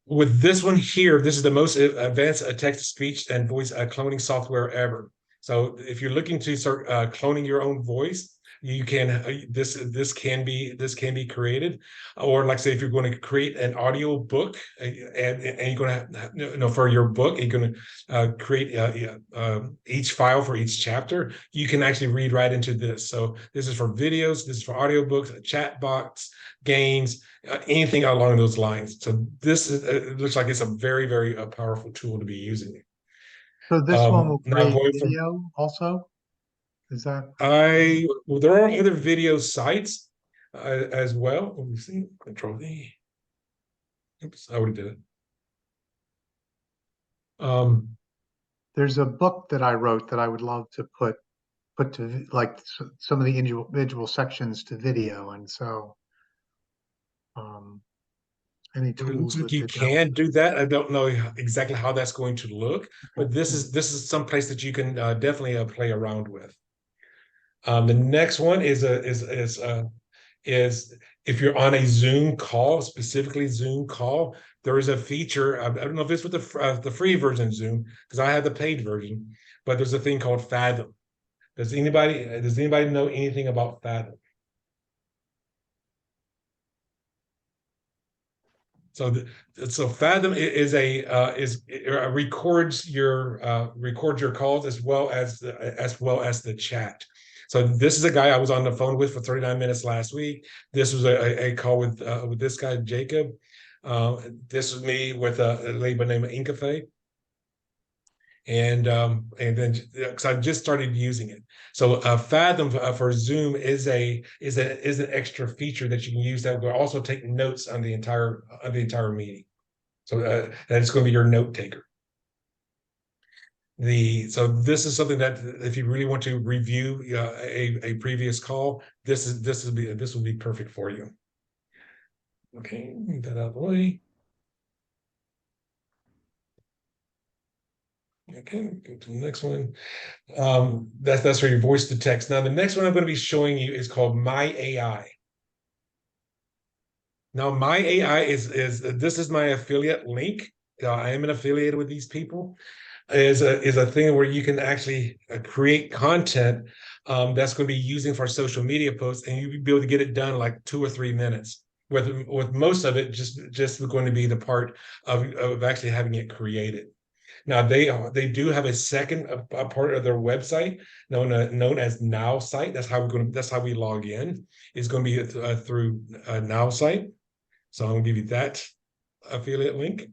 with this one here, this is the most advanced text-to-speech and voice cloning software ever. So if you're looking to start cloning your own voice, you can this can be created. Or, like, say, if you're going to create an audio book and you're going to for your book, you're going to create each file for each chapter, you can actually read right into this. So this is for videos, this is for audiobooks, chat box, games, anything along those lines. So this is, it looks like it's a very, very powerful tool to be using. So this one will create video also? Is that? Well, there are other video sites as well. Let me see. Control V. Oops, I already did it. There's a book that I wrote that I would love to put to, like, some of the individual sections to video, and so any tools that you can do that. I don't know exactly how that's going to look, but this is some place that you can definitely play around with. The next one is if you're on a Zoom call, specifically Zoom call, there is a feature. I don't know if it's with the free version of Zoom, because I have the paid version, but there's a thing called Fathom. Does anybody know anything about Fathom? So Fathom records your calls as well as the chat. So this is a guy I was on the phone with for 39 minutes last week. This was a call with this guy, Jacob. This was me with a lady by the name of Incafe. And then, because I just started using it. So Fathom for Zoom is an extra feature that you can use that will also take notes on the entire meeting. So that's going to be your note taker. So this is something that if you really want to review a previous call, this will be perfect for you. Okay, move that out of the way. Okay, go to the next one. That's for your voice to text. Now, the next one I'm going to be showing you is called My AI. Now, My AI is this is my affiliate link. I am an affiliate with these people. is a thing where you can actually create content that's going to be using for social media posts, and you'll be able to get it done like 2 or 3 minutes. With most of it just going to be the part of actually having it created. Now they do have a second a part of their website known as Now Site. That's how we log in. It's going to be through Now Site. So I'm going to give you that affiliate link.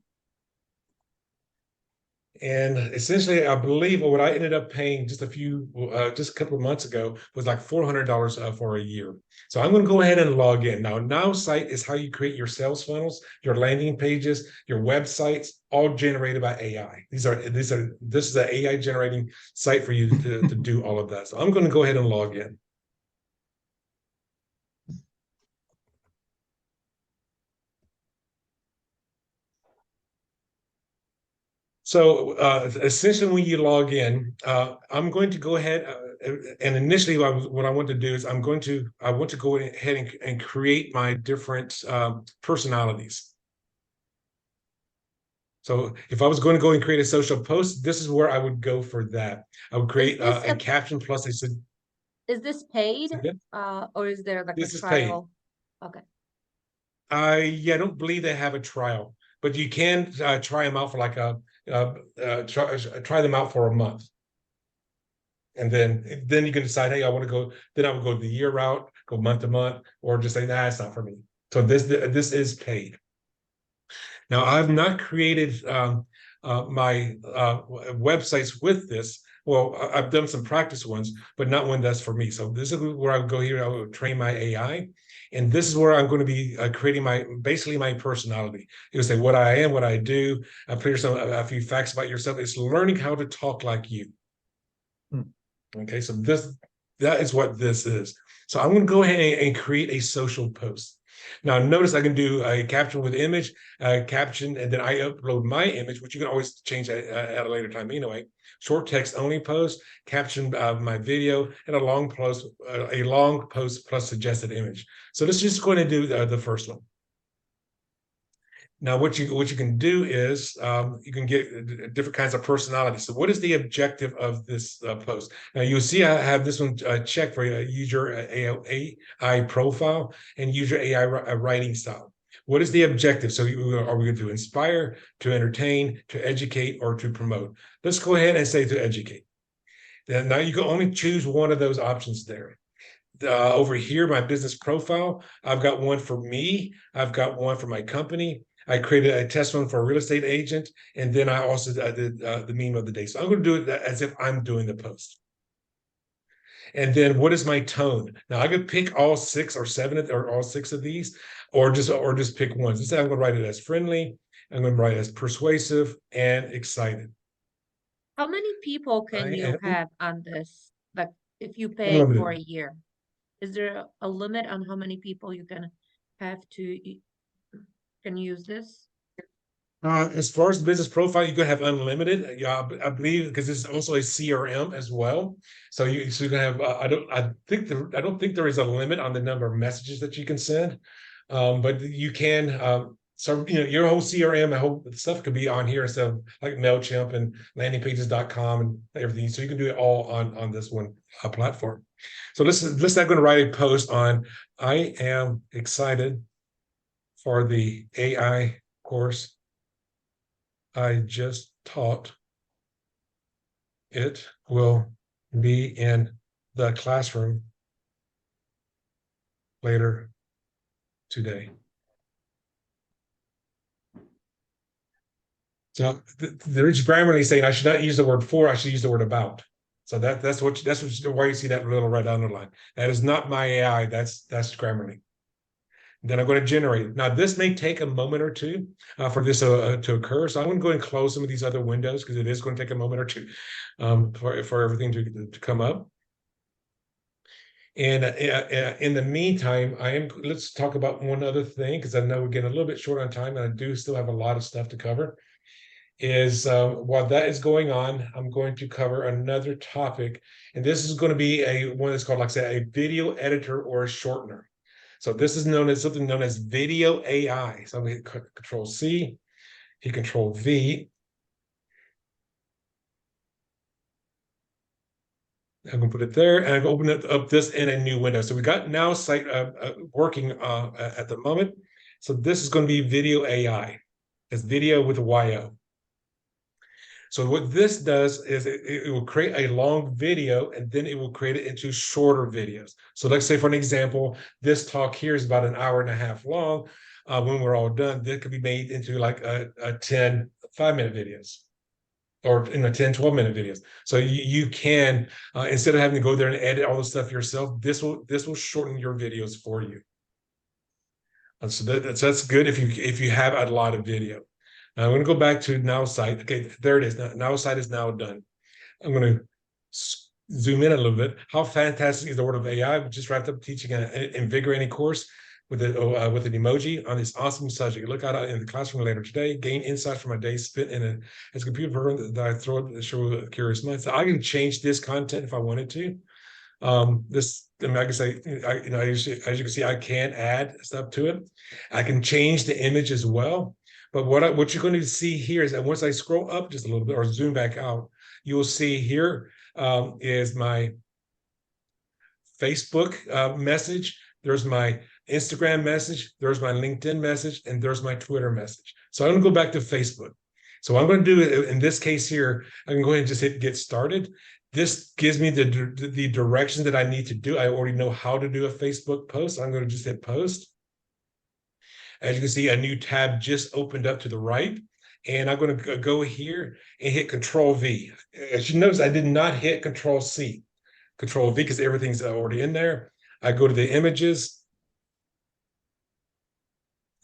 And essentially, I believe what I ended up paying just a couple of months ago was like $400 for a year. So I'm going to go ahead and log in. Now Site is how you create your sales funnels, your landing pages, your websites, all generated by AI. This is an AI generating site for you to do all of that. So I'm going to go ahead and log in. So essentially, when you log in, I'm going to go ahead and initially what I want to do is I want to go ahead and create my different personalities. So if I was going to go and create a social post, this is where I would go for that. I would create a caption plus a. Is this paid? Or is there like this a trial? Okay. I don't believe they have a trial, but you can try them out for like try them out for a month, and then you can decide, hey, I want to go. Then I would go the year route, go month to month, or just say, nah, it's not for me. So this is paid. Now I've not created my websites with this. Well, I've done some practice ones, but not one that's for me. So this is where I would go here. I would train my AI. And this is where I'm going to be creating basically my personality. You'll say what I am, what I do. I put a few facts about yourself. It's learning how to talk like you. Okay, so that is what this is. So I'm going to go ahead and create a social post. Now notice I can do a caption with image, caption, and then I upload my image, which you can always change at a later time anyway. Short text only post, caption my video, and a long post plus suggested image. So this is just going to do the first one. Now, what you can do is you can get different kinds of personalities. So what is the objective of this post? Now, you'll see I have this one checked for use your AI profile and use your AI writing style. What is the objective? So are we going to inspire, to entertain, to educate, or to promote? Let's go ahead and say to educate. Then now you can only choose one of those options there. Over here, my business profile, I've got one for me. I've got one for my company. I created a test one for a real estate agent, and then I also did the meme of the day. So I'm going to do it as if I'm doing the post. And then what is my tone? Now I could pick all 6 or 7 or all 6 of these, or just pick one. So I'm going to write it as friendly. I'm going to write it as persuasive and excited. How many people can you have on this? Like if you pay for a year, is there a limit on how many people you can have can use this? As far as business profile, you can have unlimited. Yeah, I believe because it's also a CRM as well. So you can have. I don't think there is a limit on the number of messages that you can send, but you can. So your whole CRM, whole stuff could be on here instead of like MailChimp and landingpages.com and everything. So you can do it all on this one platform. So let's not going to write a post on. I am excited for the AI course I just taught. It will be in the classroom later today. So there's Grammarly saying I should not use the word for, I should use the word about. So that's why you see that little red underline. That is not my AI, that's Grammarly. Then I'm going to generate it. Now, this may take a moment or two for this to occur. So I'm going to go ahead and close some of these other windows because it is going to take a moment or two for everything to come up. And in the meantime, let's talk about one other thing because I know we're getting a little bit short on time and I do still have a lot of stuff to cover. While that is going on, I'm going to cover another topic. And this is going to be one that's called, like I said, a video editor or a shortener. So this is something known as video AI. So I'm going to hit Control C, hit Control V. I'm gonna put it there, and I'm gonna open it up this in a new window. So we got Now Site working at the moment. So this is going to be video AI. It's video with a YO. So what this does is it will create a long video, and then it will create it into shorter videos. So let's say, for an example, this talk here is about an hour and a half long. When we're all done, this could be made into like a 10 5-minute videos, or 10, 12-minute videos. So you can, instead of having to go there and edit all the stuff yourself, this will shorten your videos for you. So that's good if you have a lot of video. Now I'm going to go back to Now Site. Okay, there it is. Now Site is now done. I'm going to zoom in a little bit. How fantastic is the world of AI? We just wrapped up teaching an invigorating course with an emoji on this awesome subject. Look out in the classroom later today. Gain insights from a day spent in as a computer program that I throw at the show with curious minds. So I can change this content if I wanted to. I can say, as you can see, I can add stuff to it. I can change the image as well. But what you're going to see here is that once I scroll up just a little bit or zoom back out, you will see here is my Facebook message. There's my Instagram message. There's my LinkedIn message, and there's my Twitter message. So I'm going to go back to Facebook. So what I'm going to do in this case here, I can go ahead and just hit get started. This gives me the direction that I need to do. I already know how to do a Facebook post. I'm going to just hit post. As you can see, a new tab just opened up to the right. And I'm going to go here and hit Control V. As you notice, I did not hit Control C. Control V because everything's already in there. I go to the images.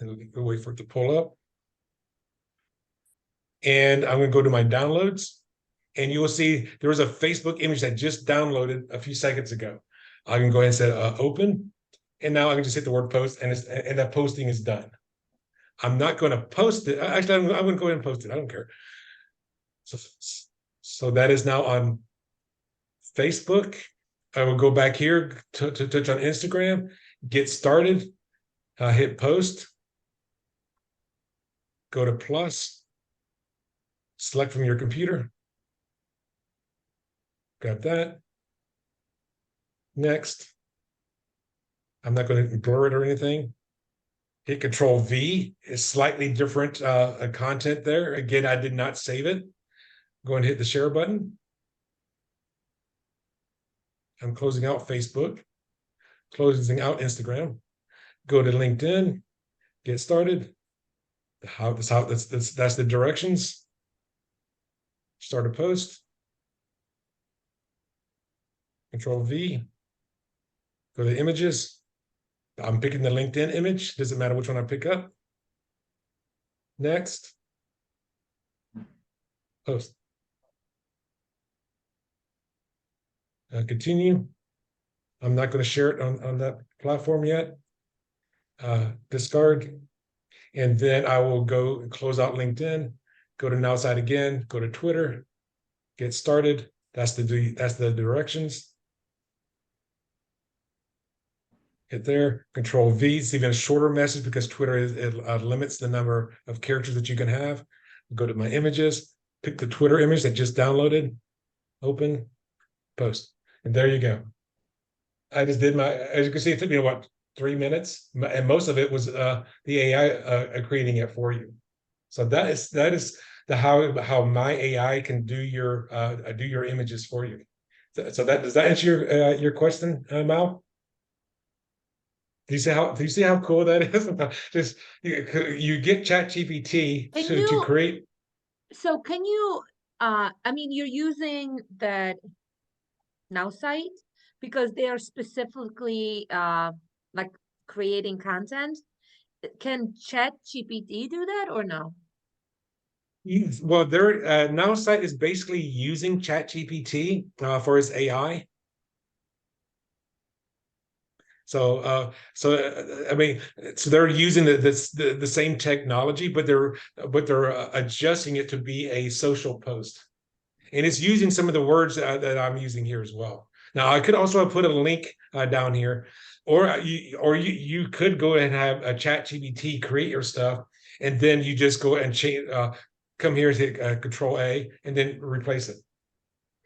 And we'll wait for it to pull up. And I'm going to go to my downloads. And you will see there was a Facebook image that just downloaded a few seconds ago. I can go ahead and say open. And now I can just hit the word post, and that posting is done. I'm not going to post it. Actually, I'm going to go ahead and post it. I don't care. So that is now on Facebook. I will go back here to touch on Instagram, get started, hit post, go to plus, select from your computer. Got that. Next. I'm not going to blur it or anything. Hit Control V. Is slightly different content there. Again, I did not save it. Go and hit the share button. I'm closing out Facebook, closing out Instagram. Go to LinkedIn, get started. That's the directions. Start a post. Control V. Go to images. I'm picking the LinkedIn image. Doesn't matter which one I pick up. Next. Post. Continue. I'm not going to share it on that platform yet. Discard. And then I will go and close out LinkedIn. Go to Now Site again. Go to Twitter. Get started. That's the directions. Hit there, Control V. It's even a shorter message because Twitter limits the number of characters that you can have. Go to my images, pick the Twitter image that just downloaded, open, post. And there you go. I just did as you can see, it took me, 3 minutes? And most of it was the AI creating it for you. So that is how my AI can do your images for you. So does that answer your question, Mal? Do you see how cool that is? Just you get ChatGPT to create. So can you? I mean, you're using that Now Site because they are specifically like creating content. Can ChatGPT do that or no? Yes. Well, their Now Site is basically using ChatGPT for its AI. So I mean, so they're using the same technology, but they're adjusting it to be a social post, and it's using some of the words that I'm using here as well. Now, I could also put a link down here, or you could go ahead and have a ChatGPT create your stuff, and then you just go and change. Come here and hit Control A, and then replace it.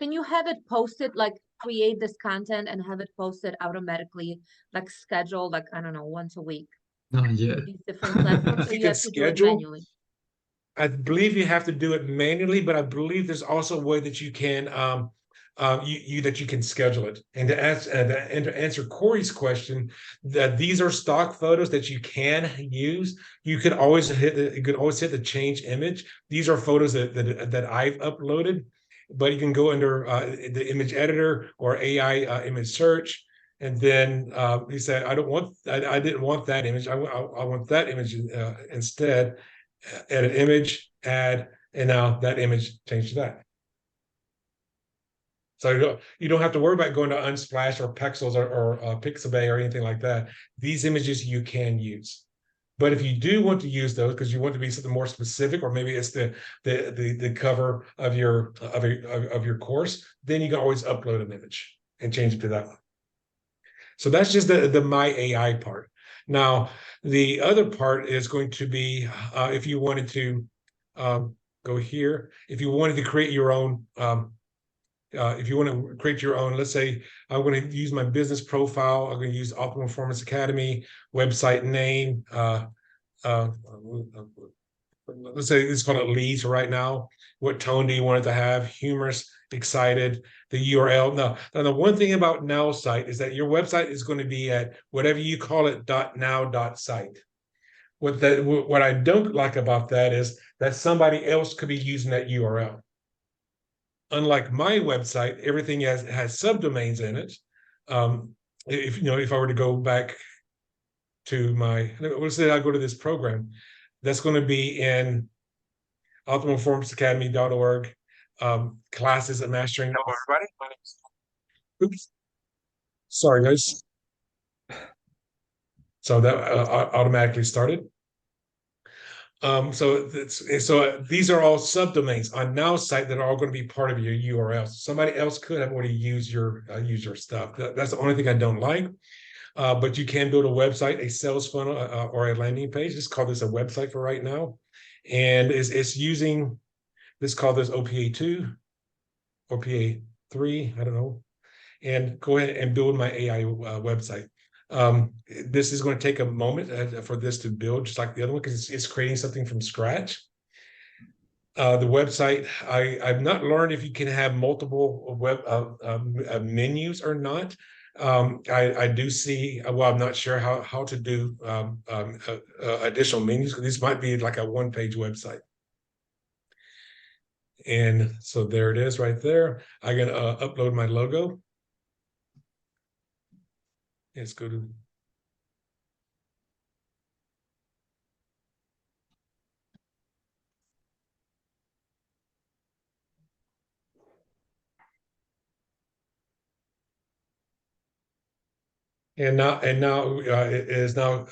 Can you have it posted like create this content and have it posted automatically, like scheduled, like, I don't know, once a week Not yet. to these different platforms, or You you can have to do it schedule. manually? I believe you have to do it manually, but I believe there's also a way that you can that you can schedule it. And to answer Corey's question, that these are stock photos that you can use. You could always hit the change image. These are photos that I've uploaded, but you can go under the image editor or AI image search. And then you say, I didn't want that image. I want that image instead. Edit image, add, and now that image changed to that. So you don't have to worry about going to Unsplash or Pexels or Pixabay or anything like that. These images you can use. But if you do want to use those because you want to be something more specific, or maybe it's the cover of your course, then you can always upload an image and change it to that one. So that's just the My AI part. Now, the other part is going to be if you wanted to go here, if you wanted to create your own, if you want to create your own, let's say I'm going to use my business profile, I'm going to use Optimal Performance Academy, website name, let's say it's called leads right now. What tone do you want it to have? Humorous, excited, the URL. Now the one thing about Now site is that your website is going to be at whatever you call it .now.site. What I don't like about that is that somebody else could be using that URL. Unlike my website, everything has subdomains in it. If I were to go back to let's say I go to this program, that's going to be in optimalperformanceacademy.org, classes at mastering. Hello, everybody. My name is. Oops. Sorry, guys. So that automatically started. So these are all subdomains on Now site that are all going to be part of your URL. Somebody else could have already used your stuff. That's the only thing I don't like. But you can build a website, a sales funnel, or a landing page. Let's call this a website for right now. And it's using, let's call this OPA2 or PA3, I don't know. And go ahead and build my AI website. This is going to take a moment for this to build, just like the other one, because it's creating something from scratch. The website, I've not learned if you can have multiple web menus or not. I do see, well, I'm not sure how to do additional menus, because this might be like a one-page website. And so there it is right there. I'm going to upload my logo. Let's go to. And now it is now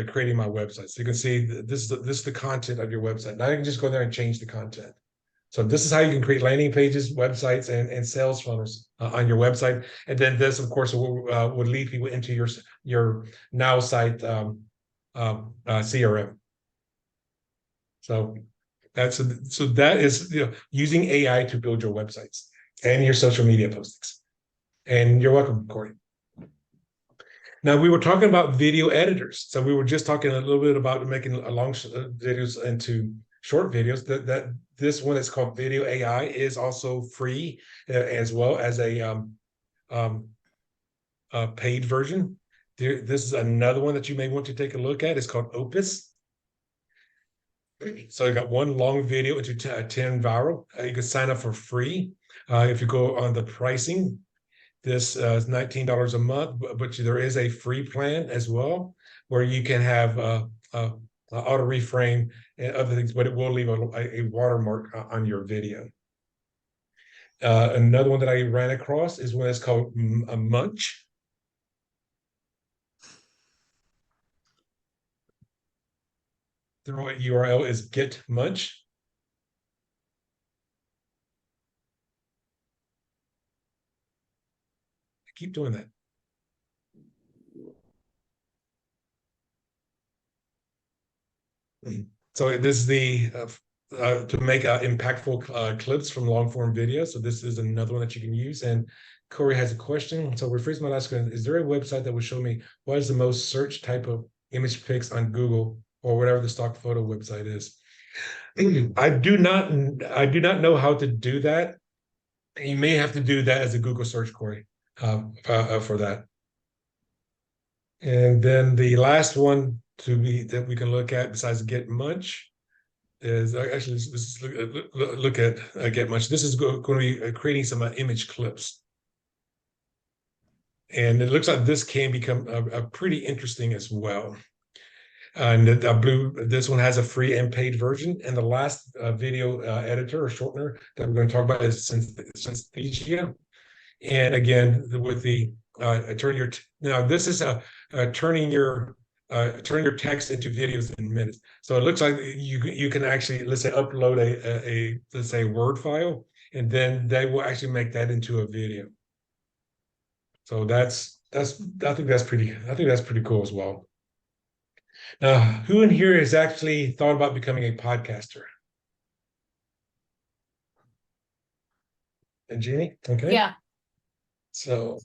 creating my website. So you can see this is the content of your website. Now you can just go there and change the content. So this is how you can create landing pages, websites, and sales funnels on your website. And then this, of course, would lead people into your Now site CRM. So that is using AI to build your websites and your social media postings. And you're welcome, Corey. Now, we were talking about video editors. So we were just talking a little bit about making long videos into short videos. That this one is called Video AI is also free, as well as a paid version. This is another one that you may want to take a look at. It's called Opus. So you got one long video into 10 viral. You can sign up for free. If you go on the pricing, this is $19 a month, but there is a free plan as well, where you can have auto reframe and other things, but it will leave a watermark on your video. Another one that I ran across is one that's called a Munch. The URL is Get Munch. Keep doing that. So this is the to make impactful clips from long form video. So this is another one that you can use. And Corey has a question. So rephrase my last question. Is there a website that would show me what is the most search type of image pics on Google or whatever the stock photo website is? I do not know how to do that. You may have to do that as a Google search, Corey, for that. And then the last one that we can look at besides Get Much is actually let's look at Get Much. This is going to be creating some image clips. And it looks like this can become a pretty interesting as well. And this one has a free and paid version. And the last video editor or shortener that we're going to talk about is Synesthesia. And again, with the now this is turning your text into videos in minutes. So it looks like you can actually, let's say, upload a let's say Word file, and then they will actually make that into a video. So I think that's pretty cool as well. Now, who in here has actually thought about becoming a podcaster? And Jeannie? Okay. Yeah. So,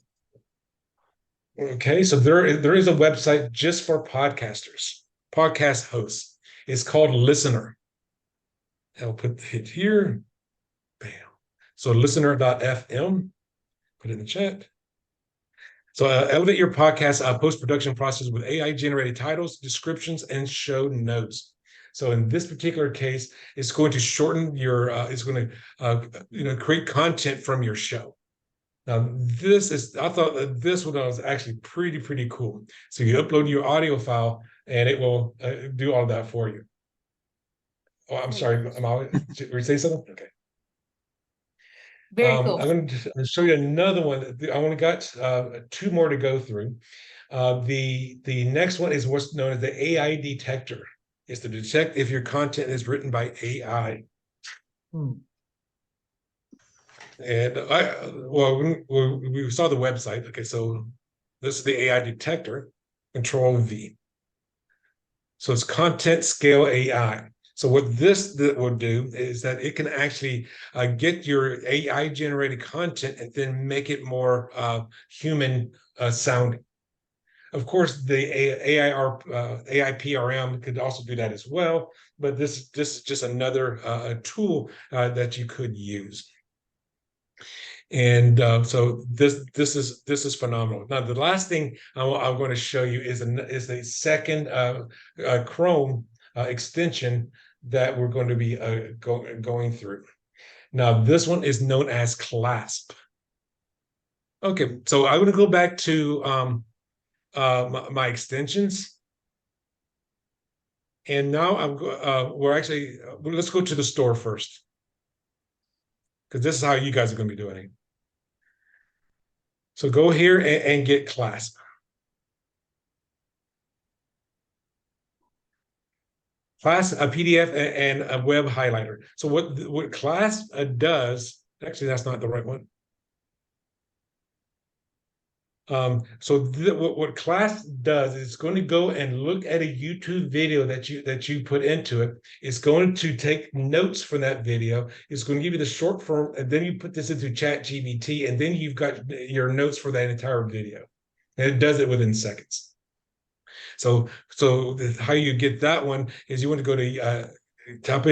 okay, so there is a website just for podcasters, podcast hosts. It's called Listener. I'll put it here. Bam. So listener.fm. Put it in the chat. So elevate your podcast post-production process with AI-generated titles, descriptions, and show notes. So in this particular case, it's going to shorten your, it's going to, create content from your show. Now, I thought that this one was actually pretty cool. So you upload your audio file, and it will do all of that for you. Oh, I'm sorry. Were you say something? Okay. Very cool. I'm going to show you another one. I only got 2 more to go through. The next one is what's known as the AI detector. It's to detect if your content is written by AI. And we saw the website. Okay, so this is the AI detector, Control V. So it's content scale AI. So what this will do is that it can actually get your AI generated content and then make it more human sounding. Of course, the AI PRM could also do that as well, but this is just another tool that you could use. And so this is phenomenal. Now, the last thing I'm going to show you is a second Chrome extension that we're going to be going through. Now, this one is known as Clasp. Okay, so I'm going to go back to my extensions. And now let's go to the store first, because this is how you guys are going to be doing it. So go here and get Clasp. Clasp, a PDF, and a web highlighter. So what Clasp does, actually, that's not the right one. What Clasp does is it's going to go and look at a YouTube video that you put into it. It's going to take notes from that video. It's going to give you the short form, and then you put this into ChatGPT, and then you've got your notes for that entire video. And it does it within seconds. So how you get that one is you want to go to type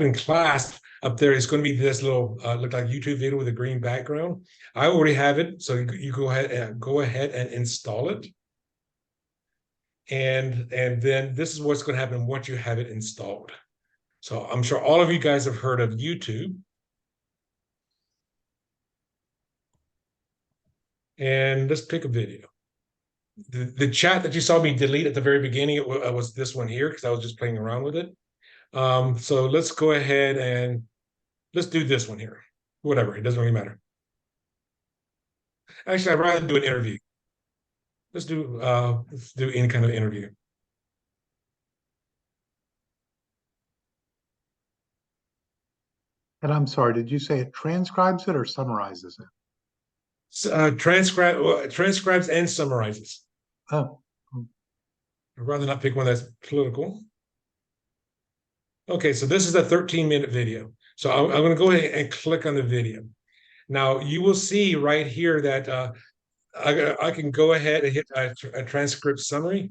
in Clasp. Up there, it's going to be this little look like YouTube video with a green background. I already have it, so you go ahead and install it. And then this is what's going to happen once you have it installed. So I'm sure all of you guys have heard of YouTube. And let's pick a video. The chat that you saw me delete at the very beginning, it was this one here because I was just playing around with it. So let's go ahead and let's do this one here. Whatever, it doesn't really matter. Actually, I'd rather do an interview. Let's do any kind of interview. And I'm sorry, did you say it transcribes it or summarizes it? Transcribes and summarizes. Oh. I'd rather not pick one that's political. Okay, so this is a 13-minute video. So I'm going to go ahead and click on the video. Now you will see right here that I can go ahead and hit a transcript summary.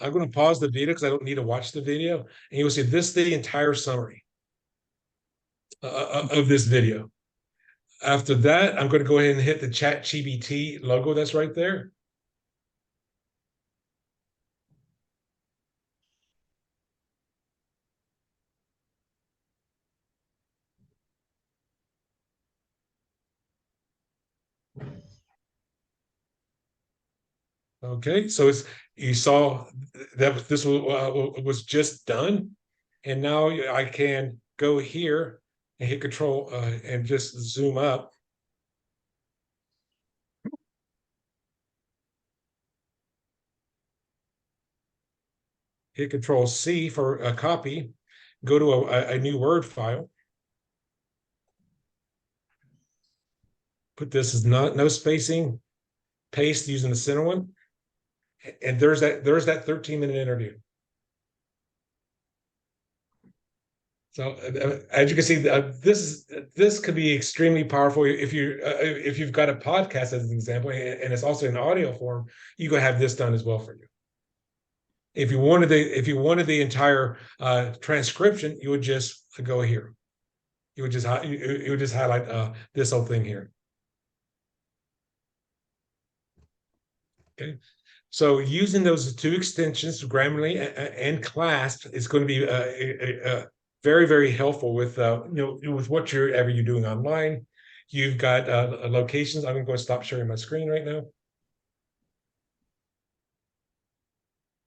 I'm going to pause the video because I don't need to watch the video. And you'll see this is the entire summary of this video. After that, I'm going to go ahead and hit the ChatGPT logo that's right there. Okay, so you saw that this was just done, and now I can go here and hit Control and just zoom up. Hit Control C for a copy. Go to a new Word file. Put this as no spacing. Paste using the center one. And there's that 13-minute interview. So as you can see, this could be extremely powerful if you've got a podcast as an example, and it's also in audio form. You can have this done as well for you. If you wanted the entire transcription, you would just go here. You would just highlight this whole thing here. Okay. So using those two extensions, Grammarly and Clasp, is going to be very, very helpful with with whatever you're doing online. You've got locations. I'm going to stop sharing my screen right now.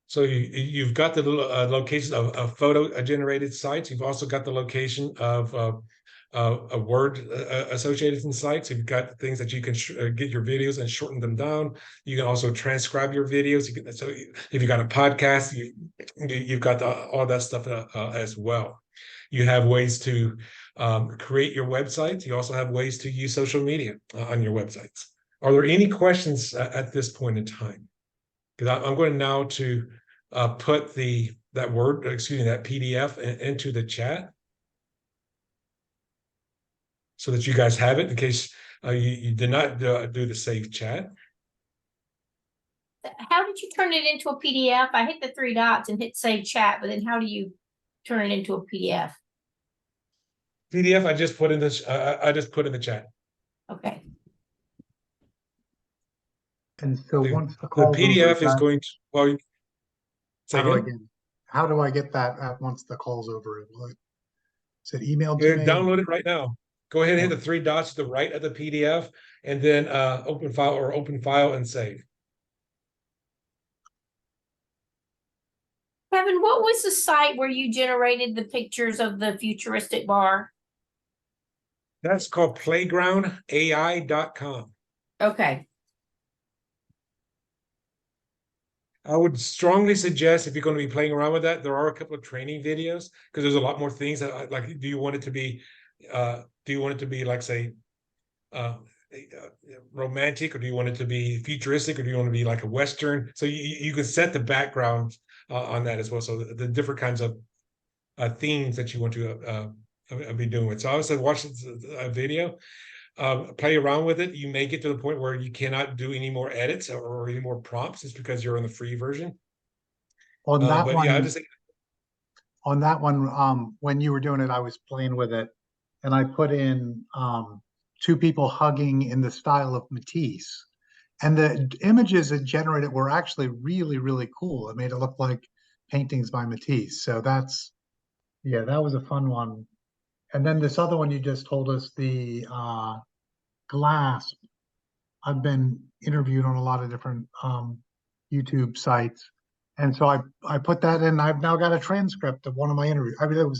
So you've got the location of photo generated sites. You've also got the location of a word associated in sites. You've got things that you can get your videos and shorten them down. You can also transcribe your videos. So if you've got a podcast, you've got all that stuff as well. You have ways to create your websites. You also have ways to use social media on your websites. Are there any questions at this point in time? Because I'm going now to put that PDF into the chat, so that you guys have it in case you did not do the save chat. How did you turn it into a PDF? I hit the 3 dots and hit save chat, but then how do you turn it into a PDF? PDF, I just put in this. I just put in the chat. Okay. And so once the call, the PDF is going to. Well, how do I get that once the call's over? Is it emailed to me? Download it right now. Go ahead and hit the 3 dots to the right of the PDF, and then open file and save. Kevin, what was the site where you generated the pictures of the futuristic bar? That's called playgroundai.com. Okay. I would strongly suggest, if you're going to be playing around with that, there are a couple of training videos, because there's a lot more things that, like, do you want it to be like, say, romantic, or do you want it to be futuristic, or do you want to be like a Western? So you can set the background on that as well. So the different kinds of themes that you want to be doing with. So I would say watch a video. Play around with it. You may get to the point where you cannot do any more edits or any more prompts. It's because you're on the free version. On that one, when you were doing it, I was playing with it, and I put in 2 people hugging in the style of Matisse, and the images it generated were actually really, really cool. It made it look like paintings by Matisse. So that was a fun one. And then this other one you just told us, the Glass. I've been interviewed on a lot of different YouTube sites, and so I put that in. I've now got a transcript of one of my interviews. I mean,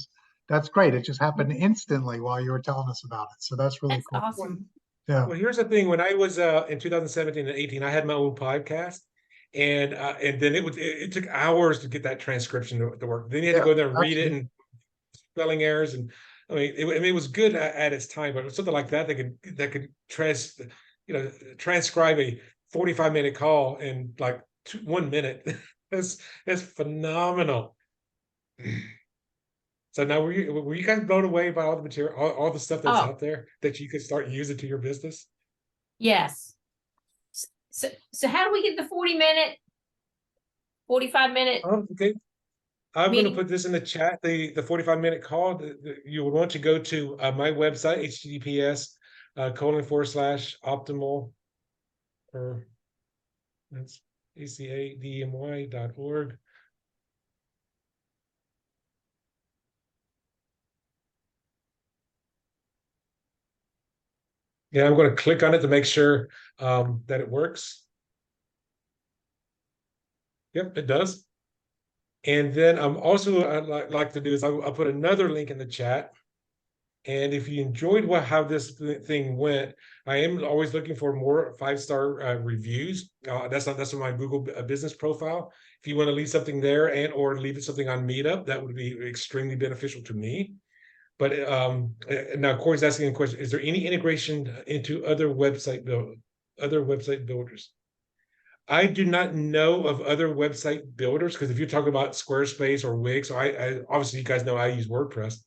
that's great. It just happened instantly while you were telling us about it. So that's really cool. Awesome. Yeah. Well, here's the thing. When I was in 2017 and 18, I had my own podcast, and then it took hours to get that transcription to work. Then you had to go there and read it, and spelling errors, and I mean, it was good at its time, but something like that could transcribe a 45-minute call in like 1 minute. That's phenomenal. So now were you guys blown away by all the material, all the stuff that's Oh. out there that you could start using to your business? Yes. So how do we get the 40-minute, 45-minute? Oh, okay. I'm going to Meeting? put this in the chat. The 45-minute call. You will want to go to my website, https://optimal, or that's academy.org. Yeah, I'm going to click on it to make sure that it works. Yep, it does. And then I'm also I'd like to do is I'll put another link in the chat. And if you enjoyed how this thing went, I am always looking for more 5-star reviews. That's on my Google business profile. If you want to leave something there and or leave something on Meetup, that would be extremely beneficial to me. But now Corey's asking a question: is there any integration into other website builders? I do not know of other website builders, because if you're talking about Squarespace or Wix, so I obviously you guys know I use WordPress.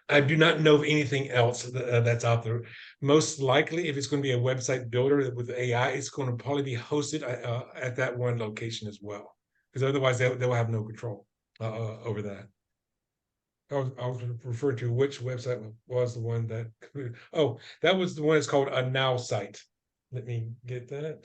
I do not know of anything else that's out there. Most likely, if it's going to be a website builder with AI, it's going to probably be hosted at that one location as well, because otherwise they will have no control over that. I was referring to which website was the one that. Oh, that was the one that's called a Now site. Let me get that.